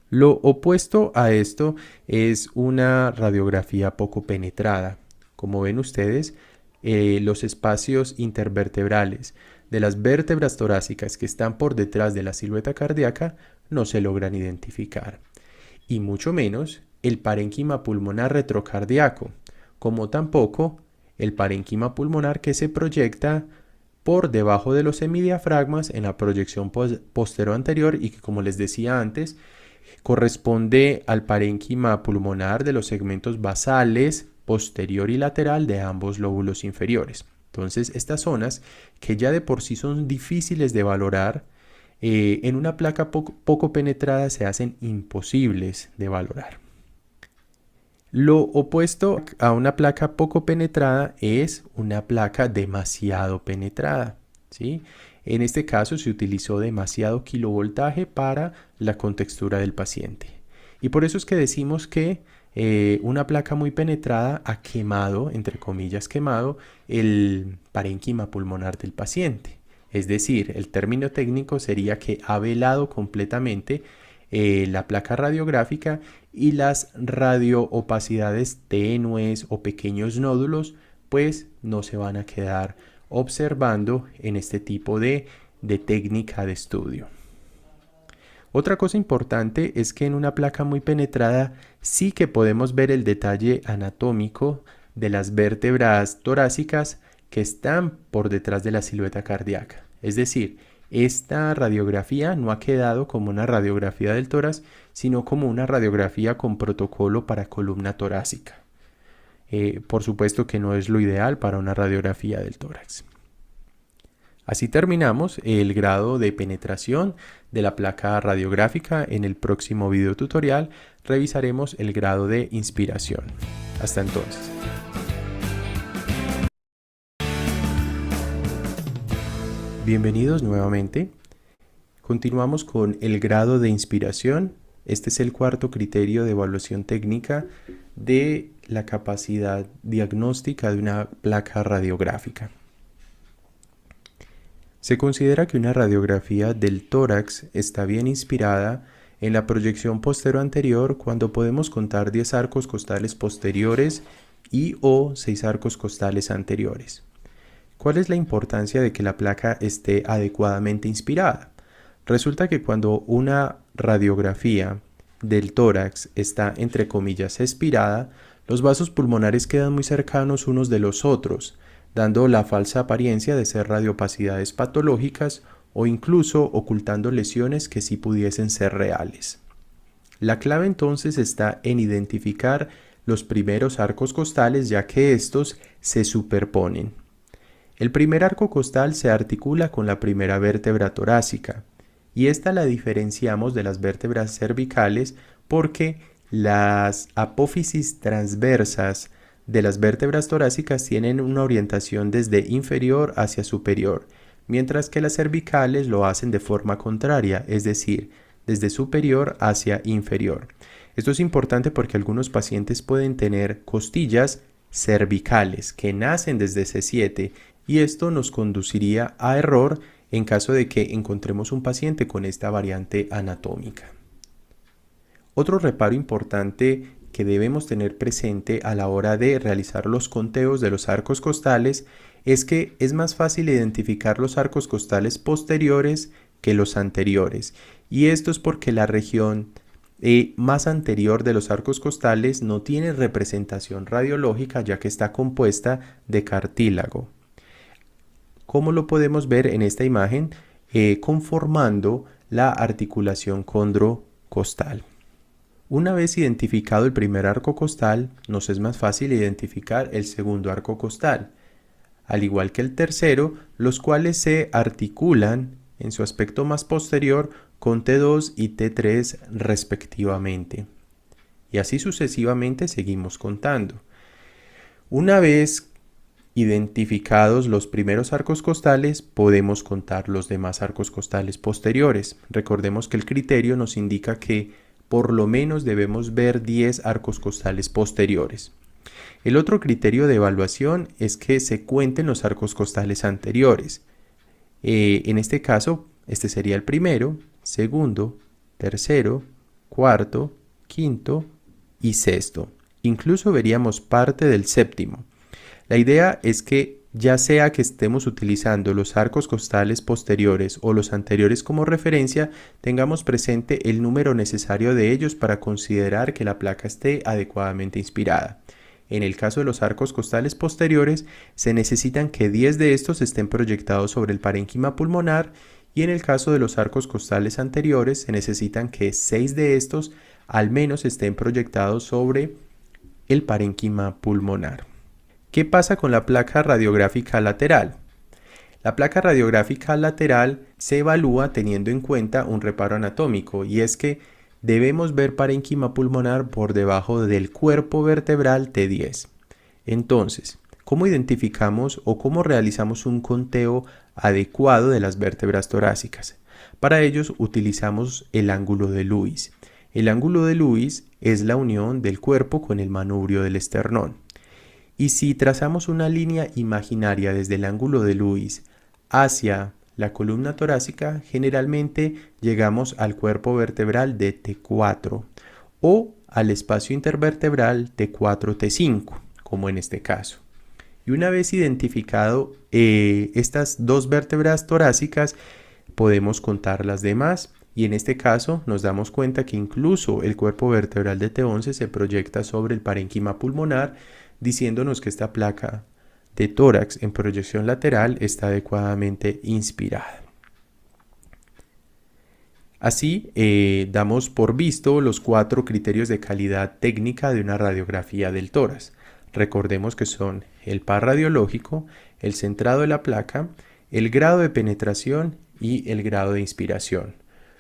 Lo opuesto a esto es una radiografía poco penetrada. Como ven ustedes, los espacios intervertebrales de las vértebras torácicas que están por detrás de la silueta cardíaca no se logran identificar, y mucho menos el parénquima pulmonar retrocardíaco, como tampoco el parénquima pulmonar que se proyecta por debajo de los semidiafragmas en la proyección postero-anterior y que, como les decía antes, corresponde al parénquima pulmonar de los segmentos basales, posterior y lateral de ambos lóbulos inferiores. Entonces, estas zonas que ya de por sí son difíciles de valorar, en una placa poco penetrada se hacen imposibles de valorar. Lo opuesto a una placa poco penetrada es una placa demasiado penetrada, ¿sí? En este caso se utilizó demasiado kilovoltaje para la contextura del paciente. Y por eso es que decimos que una placa muy penetrada ha quemado, entre comillas quemado, el parénquima pulmonar del paciente. Es decir, el término técnico sería que ha velado completamente la placa radiográfica y las radioopacidades tenues o pequeños nódulos pues no se van a quedar observando en este tipo de técnica de estudio. Otra cosa importante es que en una placa muy penetrada sí que podemos ver el detalle anatómico de las vértebras torácicas que están por detrás de la silueta cardíaca. Es decir, esta radiografía no ha quedado como una radiografía del tórax, sino como una radiografía con protocolo para columna torácica. Por supuesto que no es lo ideal para una radiografía del tórax. Así terminamos el grado de penetración de la placa radiográfica. En el próximo video tutorial revisaremos el grado de inspiración. Hasta entonces. Bienvenidos nuevamente. Continuamos con el grado de inspiración. Este es el cuarto criterio de evaluación técnica de la capacidad diagnóstica de una placa radiográfica. Se considera que una radiografía del tórax está bien inspirada en la proyección postero-anterior cuando podemos contar 10 arcos costales posteriores y o 6 arcos costales anteriores. ¿Cuál es la importancia de que la placa esté adecuadamente inspirada? Resulta que cuando una radiografía del tórax está entre comillas expirada, los vasos pulmonares quedan muy cercanos unos de los otros, dando la falsa apariencia de ser radiopacidades patológicas o incluso ocultando lesiones que sí pudiesen ser reales. La clave entonces está en identificar los primeros arcos costales, ya que estos se superponen. El primer arco costal se articula con la primera vértebra torácica y esta la diferenciamos de las vértebras cervicales porque las apófisis transversas de las vértebras torácicas tienen una orientación desde inferior hacia superior, mientras que las cervicales lo hacen de forma contraria, es decir, desde superior hacia inferior. Esto es importante porque algunos pacientes pueden tener costillas cervicales que nacen desde C7 y esto nos conduciría a error en caso de que encontremos un paciente con esta variante anatómica. Otro reparo importante que debemos tener presente a la hora de realizar los conteos de los arcos costales es que es más fácil identificar los arcos costales posteriores que los anteriores, y esto es porque la región más anterior de los arcos costales no tiene representación radiológica ya que está compuesta de cartílago. ¿Cómo lo podemos ver en esta imagen? Conformando la articulación condrocostal. Una vez identificado el primer arco costal, nos es más fácil identificar el segundo arco costal, al igual que el tercero, los cuales se articulan en su aspecto más posterior con T2 y T3 respectivamente. Y así sucesivamente seguimos contando. Una vez identificados los primeros arcos costales, podemos contar los demás arcos costales posteriores. Recordemos que el criterio nos indica que por lo menos debemos ver 10 arcos costales posteriores. El otro criterio de evaluación es que se cuenten los arcos costales anteriores. En este caso, este sería el primero, segundo, tercero, cuarto, quinto y sexto. Incluso veríamos parte del séptimo. La idea es que ya sea que estemos utilizando los arcos costales posteriores o los anteriores como referencia, tengamos presente el número necesario de ellos para considerar que la placa esté adecuadamente inspirada. En el caso de los arcos costales posteriores, se necesitan que 10 de estos estén proyectados sobre el parénquima pulmonar y en el caso de los arcos costales anteriores, se necesitan que 6 de estos al menos estén proyectados sobre el parénquima pulmonar. ¿Qué pasa con la placa radiográfica lateral? La placa radiográfica lateral se evalúa teniendo en cuenta un reparo anatómico y es que debemos ver parénquima pulmonar por debajo del cuerpo vertebral T10. Entonces, ¿cómo identificamos o cómo realizamos un conteo adecuado de las vértebras torácicas? Para ello utilizamos el ángulo de Lewis. El ángulo de Lewis es la unión del cuerpo con el manubrio del esternón. Y si trazamos una línea imaginaria desde el ángulo de Lewis hacia la columna torácica, generalmente llegamos al cuerpo vertebral de T4 o al espacio intervertebral T4-T5, como en este caso. Y una vez identificado estas dos vértebras torácicas, podemos contar las demás. Y en este caso nos damos cuenta que incluso el cuerpo vertebral de T11 se proyecta sobre el parénquima pulmonar, diciéndonos que esta placa de tórax en proyección lateral está adecuadamente inspirada. Así, damos por visto los 4 criterios de calidad técnica de una radiografía del tórax. Recordemos que son el par radiológico, el centrado de la placa, el grado de penetración y el grado de inspiración.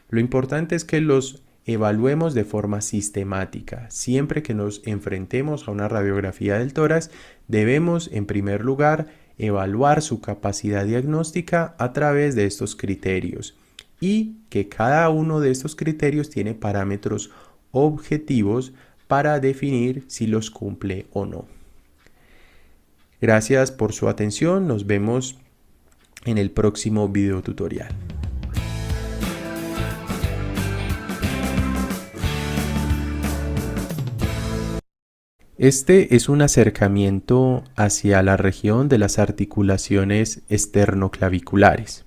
Lo importante es que los evaluemos de forma sistemática. Siempre que nos enfrentemos a una radiografía del tórax, debemos en primer lugar evaluar su capacidad diagnóstica a través de estos criterios y que cada uno de estos criterios tiene parámetros objetivos para definir si los cumple o no. Gracias por su atención, nos vemos en el próximo video tutorial. Este es un acercamiento hacia la región de las articulaciones esternoclaviculares.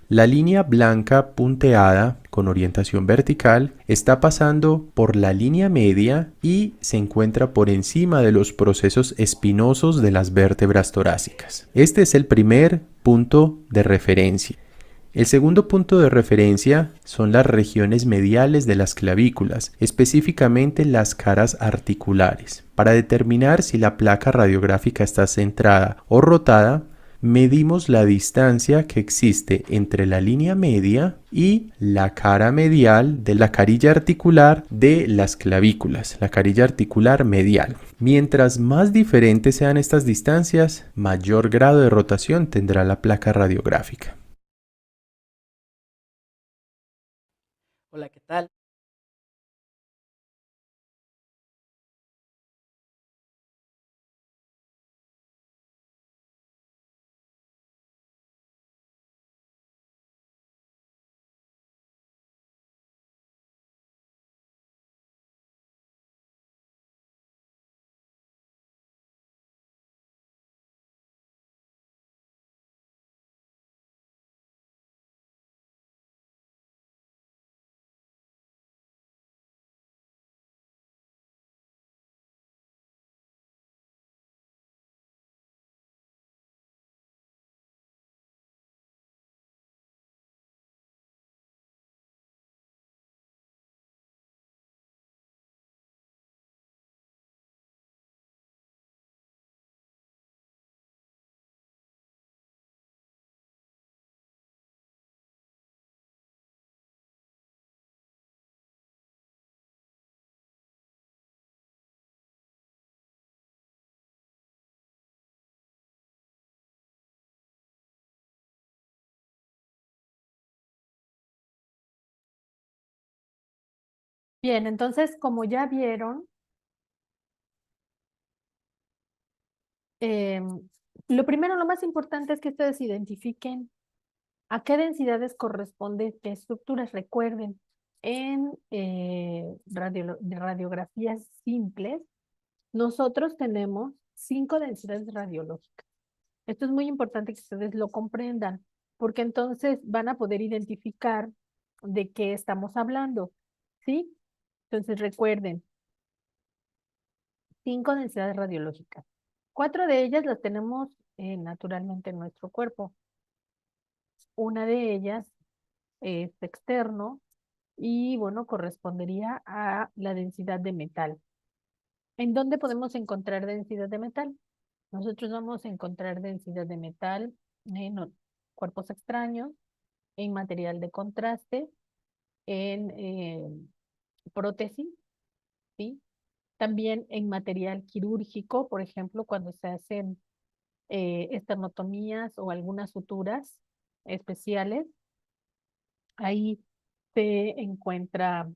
La línea blanca punteada con orientación vertical está pasando por la línea media y se encuentra por encima de los procesos espinosos de las vértebras torácicas. Este es el primer punto de referencia. El segundo punto de referencia son las regiones mediales de las clavículas, específicamente las caras articulares. Para determinar si la placa radiográfica está centrada o rotada, medimos la distancia que existe entre la línea media y la cara medial de la carilla articular de las clavículas, la carilla articular medial. Mientras más diferentes sean estas distancias, mayor grado de rotación tendrá la placa radiográfica. Hola, ¿qué tal? Bien, entonces, como ya vieron, lo primero, lo más importante es que ustedes identifiquen a qué densidades corresponde qué estructuras. Recuerden, en radiografías simples, nosotros tenemos 5 densidades radiológicas. Esto es muy importante que ustedes lo comprendan, porque entonces van a poder identificar de qué estamos hablando, ¿sí? Entonces recuerden, 5 densidades radiológicas. 4 de ellas las tenemos naturalmente en nuestro cuerpo. Una de ellas es externo y, bueno, correspondería a la densidad de metal. ¿En dónde podemos encontrar densidad de metal? Nosotros vamos a encontrar densidad de metal en cuerpos extraños, en material de contraste, en prótesis, ¿sí? También en material quirúrgico, por ejemplo, cuando se hacen esternotomías o algunas suturas especiales, ahí se encuentra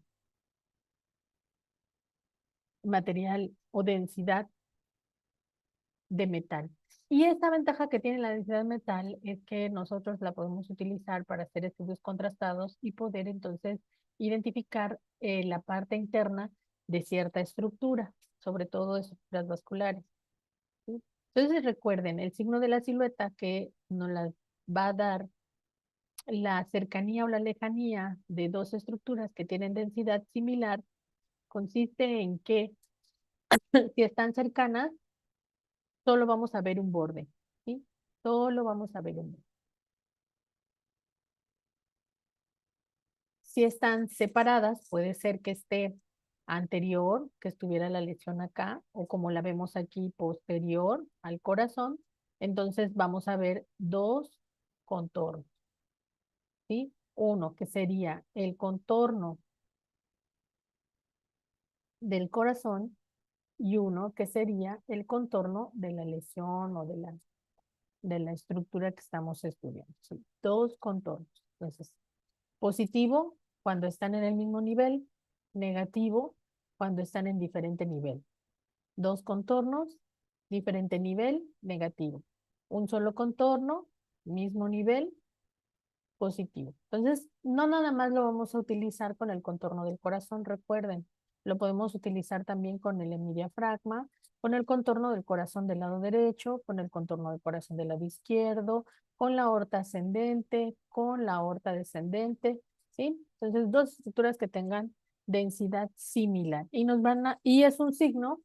material o densidad de metal. Y esta ventaja que tiene la densidad de metal es que nosotros la podemos utilizar para hacer estudios contrastados y poder entonces identificar la parte interna de cierta estructura, sobre todo de estructuras vasculares, ¿sí? Entonces recuerden, el signo de la silueta que nos la va a dar la cercanía o la lejanía de dos estructuras que tienen densidad similar consiste en que si están cercanas, solo vamos a ver un borde, ¿sí? Solo vamos a ver un borde. Si están separadas, puede ser que esté anterior, que estuviera la lesión acá, o como la vemos aquí, posterior al corazón. Entonces vamos a ver dos contornos, ¿sí? Uno que sería el contorno del corazón y uno que sería el contorno de la lesión o de la estructura que estamos estudiando, ¿sí? Dos contornos. Entonces, positivo cuando están en el mismo nivel, negativo cuando están en diferente nivel. Dos contornos, diferente nivel, negativo. Un solo contorno, mismo nivel, positivo. Entonces, no nada más lo vamos a utilizar con el contorno del corazón, recuerden, lo podemos utilizar también con el hemidiafragma, con el contorno del corazón del lado derecho, con el contorno del corazón del lado izquierdo, con la aorta ascendente, con la aorta descendente, ¿sí? Entonces, dos estructuras que tengan densidad similar y y es un signo,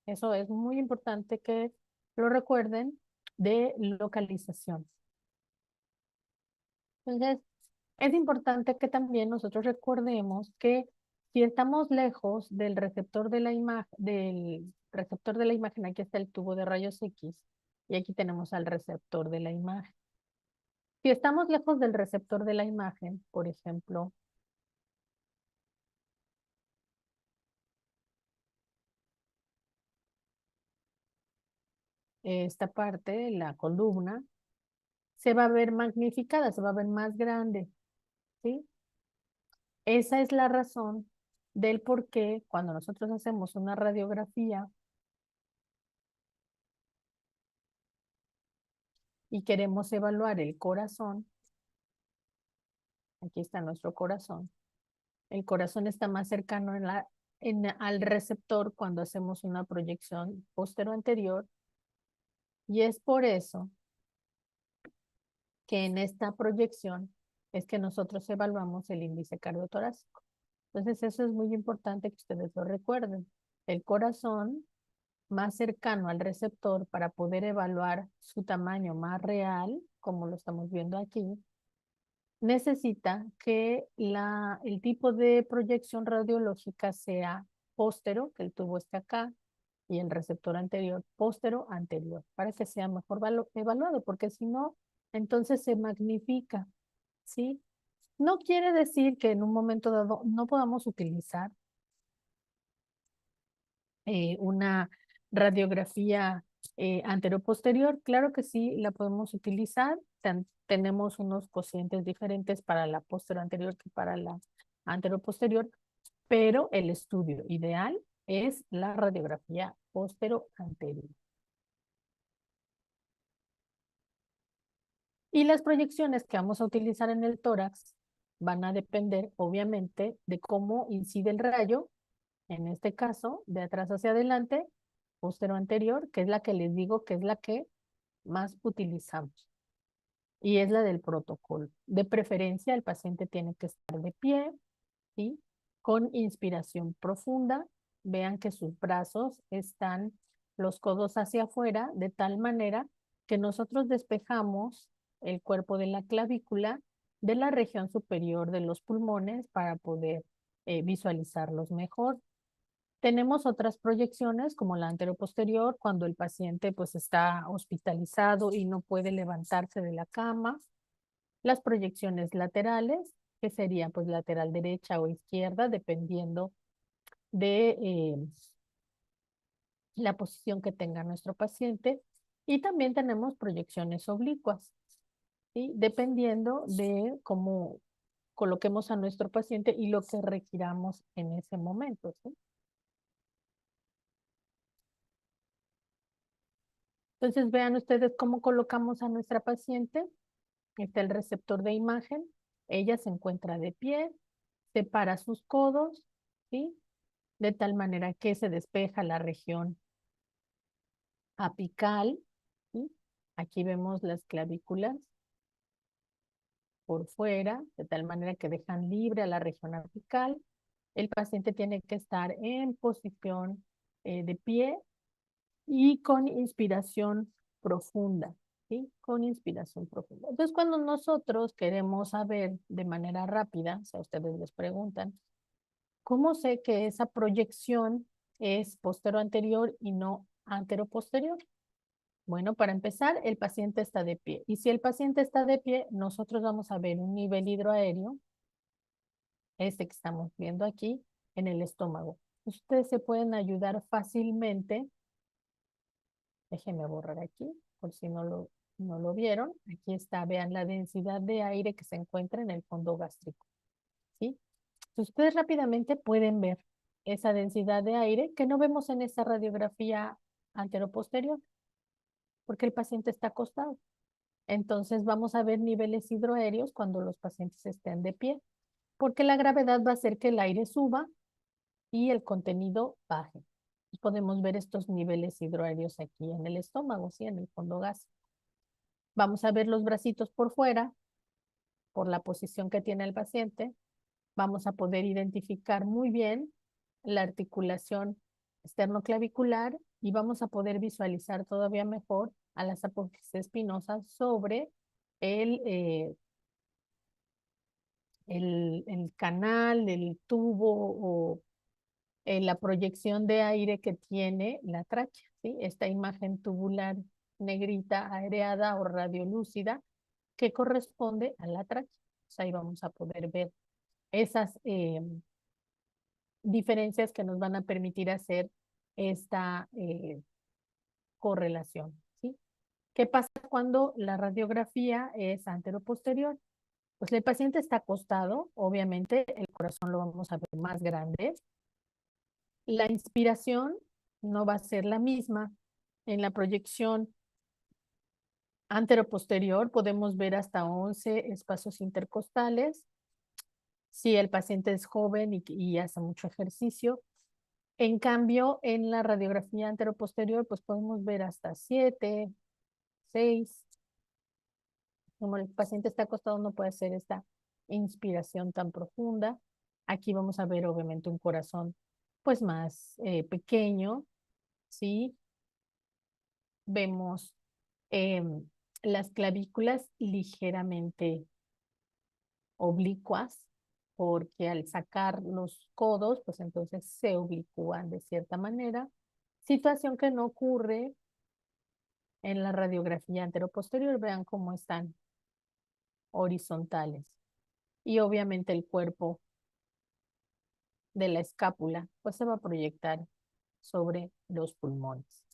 eso es muy importante que lo recuerden, de localización. Entonces, es importante que también nosotros recordemos que si estamos lejos del receptor de la imagen, aquí está el tubo de rayos X y aquí tenemos al receptor de la imagen. Si estamos lejos del receptor de la imagen, por ejemplo, esta parte, la columna, se va a ver magnificada, se va a ver más grande, ¿sí? Esa es la razón del por qué cuando nosotros hacemos una radiografía y queremos evaluar el corazón, aquí está nuestro corazón, el corazón está más cercano al receptor cuando hacemos una proyección postero-anterior y es por eso que en esta proyección es que nosotros evaluamos el índice cardiotorácico. Entonces eso es muy importante que ustedes lo recuerden. El corazón más cercano al receptor para poder evaluar su tamaño más real, como lo estamos viendo aquí, necesita que el tipo de proyección radiológica sea póstero, que el tubo esté acá, y el receptor anterior, póstero anterior, para que sea mejor evaluado, porque si no, entonces se magnifica, ¿sí? No quiere decir que en un momento dado no podamos utilizar una radiografía anteroposterior. Claro que sí, la podemos utilizar. Tenemos unos cocientes diferentes para la posterior anterior que para la anteroposterior, pero el estudio ideal es la radiografía póstero-anterior. Y las proyecciones que vamos a utilizar en el tórax van a depender, obviamente, de cómo incide el rayo, en este caso, de atrás hacia adelante, póstero-anterior, que es la que les digo que es la que más utilizamos. Y es la del protocolo. De preferencia, el paciente tiene que estar de pie, ¿sí? Con inspiración profunda. Vean que sus brazos están los codos hacia afuera, de tal manera que nosotros despejamos el cuerpo de la clavícula de la región superior de los pulmones para poder visualizarlos mejor. Tenemos otras proyecciones como la anteroposterior cuando el paciente pues está hospitalizado y no puede levantarse de la cama. Las proyecciones laterales, que serían pues lateral derecha o izquierda, dependiendo de la posición que tenga nuestro paciente. Y también tenemos proyecciones oblicuas, ¿sí? Dependiendo de cómo coloquemos a nuestro paciente y lo que requiramos en ese momento, ¿sí? Entonces vean ustedes cómo colocamos a nuestra paciente. Está el receptor de imagen. Ella se encuentra de pie, separa sus codos, ¿sí? De tal manera que se despeja la región apical, ¿sí? Aquí vemos las clavículas por fuera, de tal manera que dejan libre a la región apical. El paciente tiene que estar en posición de pie y con inspiración profunda, ¿sí? Con inspiración profunda. Entonces, cuando nosotros queremos saber de manera rápida, si a ustedes les preguntan, ¿cómo sé que esa proyección es postero-anterior y no antero-posterior? Bueno, para empezar, el paciente está de pie. Y si el paciente está de pie, nosotros vamos a ver un nivel hidroaéreo, este que estamos viendo aquí, en el estómago. Ustedes se pueden ayudar fácilmente. Déjenme borrar aquí, por si no lo vieron. Aquí está, vean la densidad de aire que se encuentra en el fondo gástrico, ¿sí? Ustedes rápidamente pueden ver esa densidad de aire que no vemos en esta radiografía anteroposterior, porque el paciente está acostado. Entonces vamos a ver niveles hidroaéreos cuando los pacientes estén de pie, porque la gravedad va a hacer que el aire suba y el contenido baje. Y podemos ver estos niveles hidroaéreos aquí en el estómago, ¿sí? En el fondo gástrico. Vamos a ver los bracitos por fuera, por la posición que tiene el paciente. Vamos a poder identificar muy bien la articulación esternoclavicular y vamos a poder visualizar todavía mejor a las apófisis espinosas sobre el, eh, el canal, el tubo o la proyección de aire que tiene la tráquea, ¿sí? Esta imagen tubular negrita aireada o radiolúcida que corresponde a la tráquea. Pues ahí vamos a poder ver esas diferencias que nos van a permitir hacer esta correlación, ¿sí? ¿Qué pasa cuando la radiografía es anteroposterior? Pues el paciente está acostado, obviamente el corazón lo vamos a ver más grande. La inspiración no va a ser la misma. En la proyección anteroposterior podemos ver hasta 11 espacios intercostales. Si el paciente es joven y hace mucho ejercicio. En cambio, en la radiografía anteroposterior, pues podemos ver hasta 7, 6. Como el paciente está acostado, no puede hacer esta inspiración tan profunda. Aquí vamos a ver, obviamente, un corazón pues más pequeño, ¿sí? Vemos las clavículas ligeramente oblicuas, porque al sacar los codos, pues entonces se oblicúan de cierta manera, situación que no ocurre en la radiografía anteroposterior. Vean cómo están horizontales. Y obviamente el cuerpo de la escápula, pues se va a proyectar sobre los pulmones.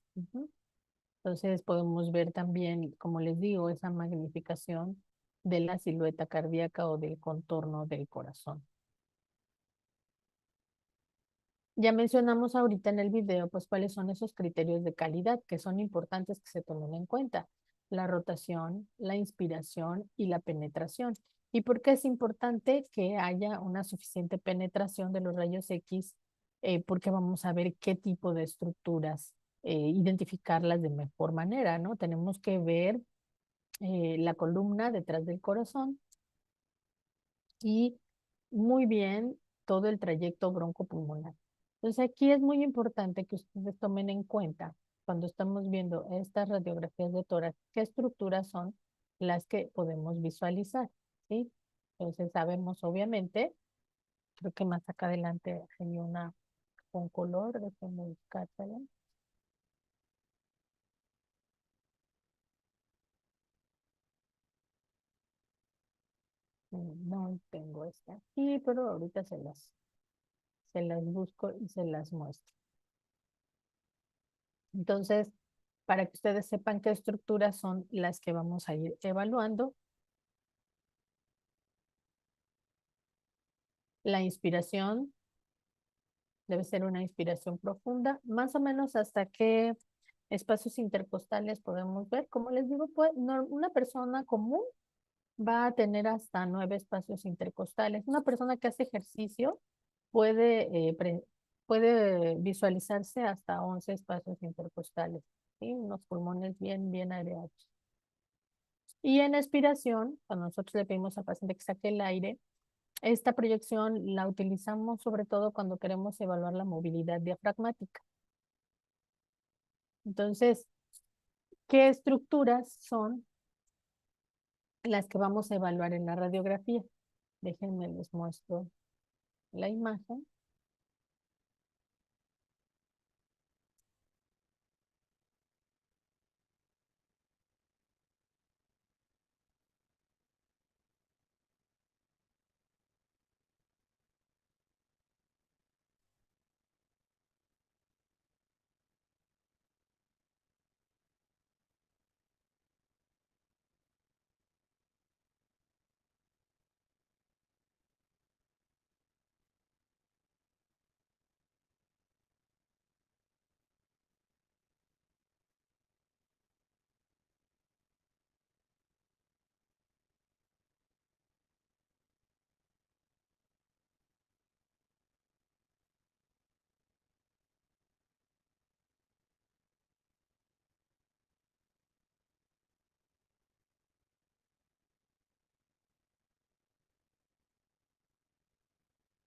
Entonces podemos ver también, como les digo, esa magnificación de la silueta cardíaca o del contorno del corazón. Ya mencionamos ahorita en el video, pues, cuáles son esos criterios de calidad que son importantes que se tomen en cuenta. La rotación, la inspiración y la penetración. ¿Y por qué es importante que haya una suficiente penetración de los rayos X? Porque vamos a ver qué tipo de estructuras, identificarlas de mejor manera, ¿no? Tenemos que ver la columna detrás del corazón y muy bien todo el trayecto broncopulmonar. Entonces aquí es muy importante que ustedes tomen en cuenta cuando estamos viendo estas radiografías de tórax, qué estructuras son las que podemos visualizar, ¿sí? Entonces sabemos obviamente, creo que más acá adelante hay una con color, déjenme buscársela. No tengo esta aquí, pero ahorita se las busco y se las muestro. Entonces, para que ustedes sepan qué estructuras son las que vamos a ir evaluando, la inspiración debe ser una inspiración profunda, más o menos hasta qué espacios intercostales podemos ver. Como les digo, pues, una persona común va a tener hasta 9 espacios intercostales. Una persona que hace ejercicio puede visualizarse hasta 11 espacios intercostales, ¿sí? Unos pulmones bien, bien aireados. Y en expiración, cuando nosotros le pedimos al paciente que saque el aire, esta proyección la utilizamos sobre todo cuando queremos evaluar la movilidad diafragmática. Entonces, ¿qué estructuras son las que vamos a evaluar en la radiografía? Déjenme les muestro la imagen.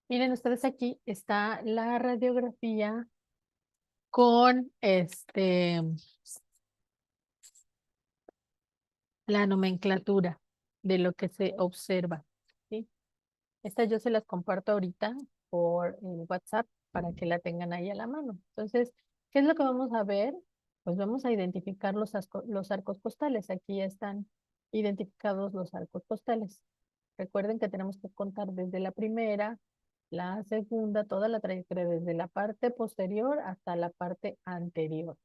Miren ustedes aquí está la radiografía con la nomenclatura de lo que se observa, ¿sí? Esta yo se las comparto ahorita por WhatsApp para que la tengan ahí a la mano. Entonces, ¿qué es lo que vamos a ver? Pues vamos a identificar los arcos costales. Aquí ya están identificados los arcos costales. Recuerden que tenemos que contar desde la primera, la segunda, toda la trayectoria desde la parte posterior hasta la parte anterior,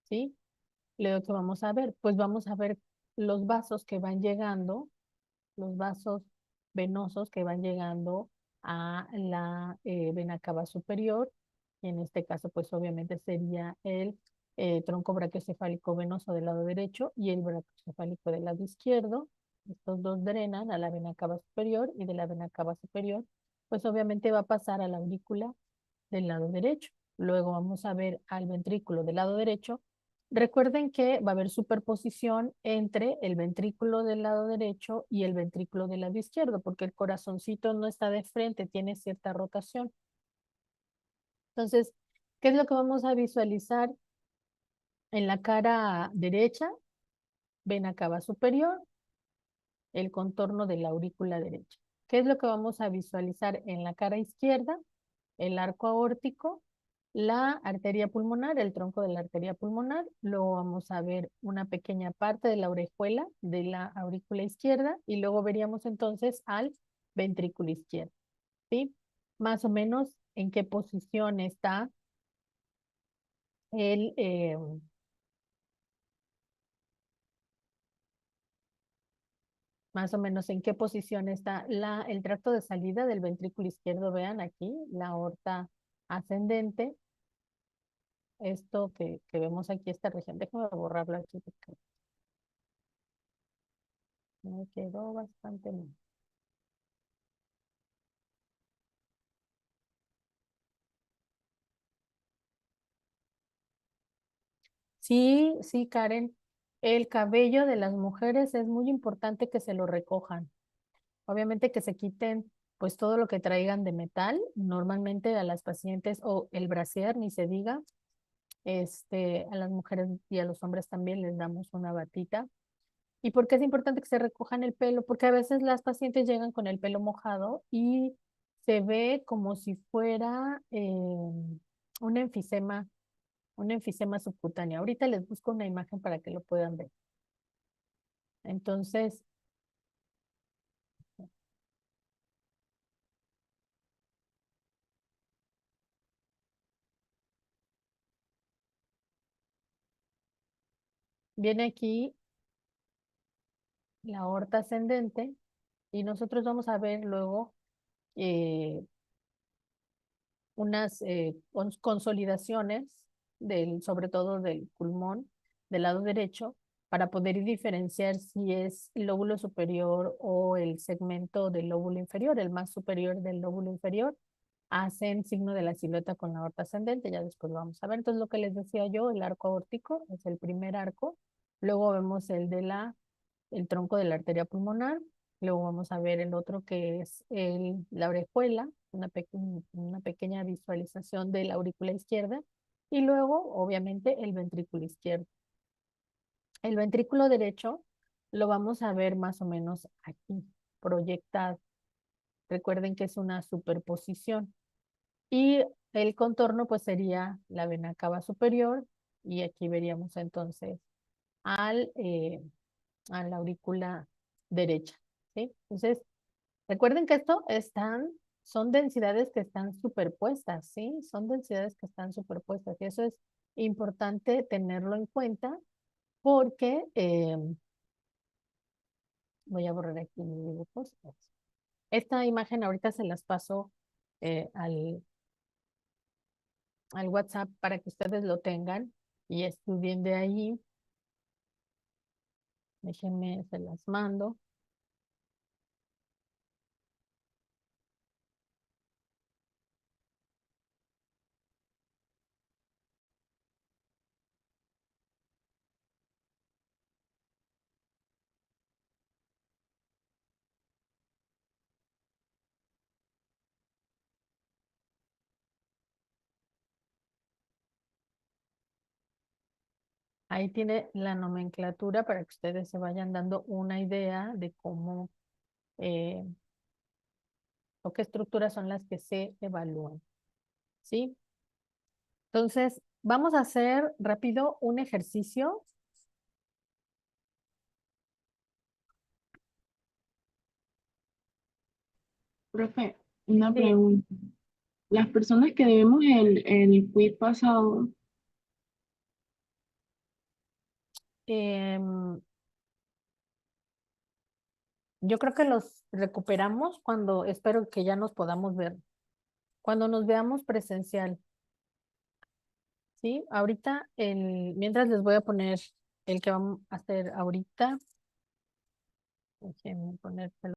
¿sí? Luego, ¿qué vamos a ver? Pues vamos a ver los vasos que van llegando, los vasos venosos que van llegando a la vena cava superior, y en este caso, pues obviamente sería el tronco brachiocefálico venoso del lado derecho y el brachiocefálico del lado izquierdo. Estos dos drenan a la vena cava superior y de la vena cava superior, pues obviamente va a pasar a la aurícula del lado derecho. Luego vamos a ver al ventrículo del lado derecho. Recuerden que va a haber superposición entre el ventrículo del lado derecho y el ventrículo del lado izquierdo, porque el corazoncito no está de frente, tiene cierta rotación. Entonces, ¿qué es lo que vamos a visualizar en la cara derecha? Vena cava superior, el contorno de la aurícula derecha. ¿Qué es lo que vamos a visualizar en la cara izquierda? El arco aórtico, la arteria pulmonar, el tronco de la arteria pulmonar. Luego vamos a ver una pequeña parte de la orejuela de la aurícula izquierda y luego veríamos entonces al ventrículo izquierdo, ¿sí? Más o menos en qué posición está el, más o menos en qué posición está el tracto de salida del ventrículo izquierdo. Vean aquí, la aorta ascendente, esto que vemos aquí, esta región, déjame borrarlo aquí porque me quedó bastante mal. Sí, sí, Karen, el cabello de las mujeres es muy importante que se lo recojan. Obviamente que se quiten pues todo lo que traigan de metal. Normalmente a las pacientes o el brasier, ni se diga, a las mujeres y a los hombres también les damos una batita. ¿Y por qué es importante que se recojan el pelo? Porque a veces las pacientes llegan con el pelo mojado y se ve como si fuera un enfisema, un enfisema subcutáneo. Ahorita les busco una imagen para que lo puedan ver. Entonces, viene aquí la aorta ascendente y nosotros vamos a ver luego eh, unas consolidaciones sobre todo del pulmón del lado derecho para poder diferenciar si es el lóbulo superior o el segmento del lóbulo inferior, el más superior del lóbulo inferior. Hacen signo de la silueta con la aorta ascendente, ya después lo vamos a ver. Entonces, lo que les decía yo, el arco aórtico es el primer arco. Luego vemos el tronco de la arteria pulmonar. Luego vamos a ver el otro que es la orejuela, una pequeña visualización de la aurícula izquierda. Y luego, obviamente, el ventrículo izquierdo. El ventrículo derecho lo vamos a ver más o menos aquí, proyectado. Recuerden que es una superposición. Y el contorno pues sería la vena cava superior y aquí veríamos entonces al, eh, a la aurícula derecha, ¿sí? Entonces, recuerden que son densidades que están superpuestas, ¿sí? Son densidades que están superpuestas y eso es importante tenerlo en cuenta porque voy a borrar aquí mis dibujos. Esta imagen ahorita se las paso al WhatsApp para que ustedes lo tengan y estudien de ahí. Déjenme, se las mando. Ahí tiene la nomenclatura para que ustedes se vayan dando una idea de cómo eh, o qué estructuras son las que se evalúan. ¿Sí? Entonces, vamos a hacer rápido un ejercicio. Profe, una Sí. pregunta. Las personas que debemos el quiz pasado, Em, yo creo que los recuperamos cuando, espero que ya nos podamos ver, cuando nos veamos presencial. ¿Sí? Ahorita, mientras les voy a poner el que vamos a hacer ahorita. Déjenme ponérselo.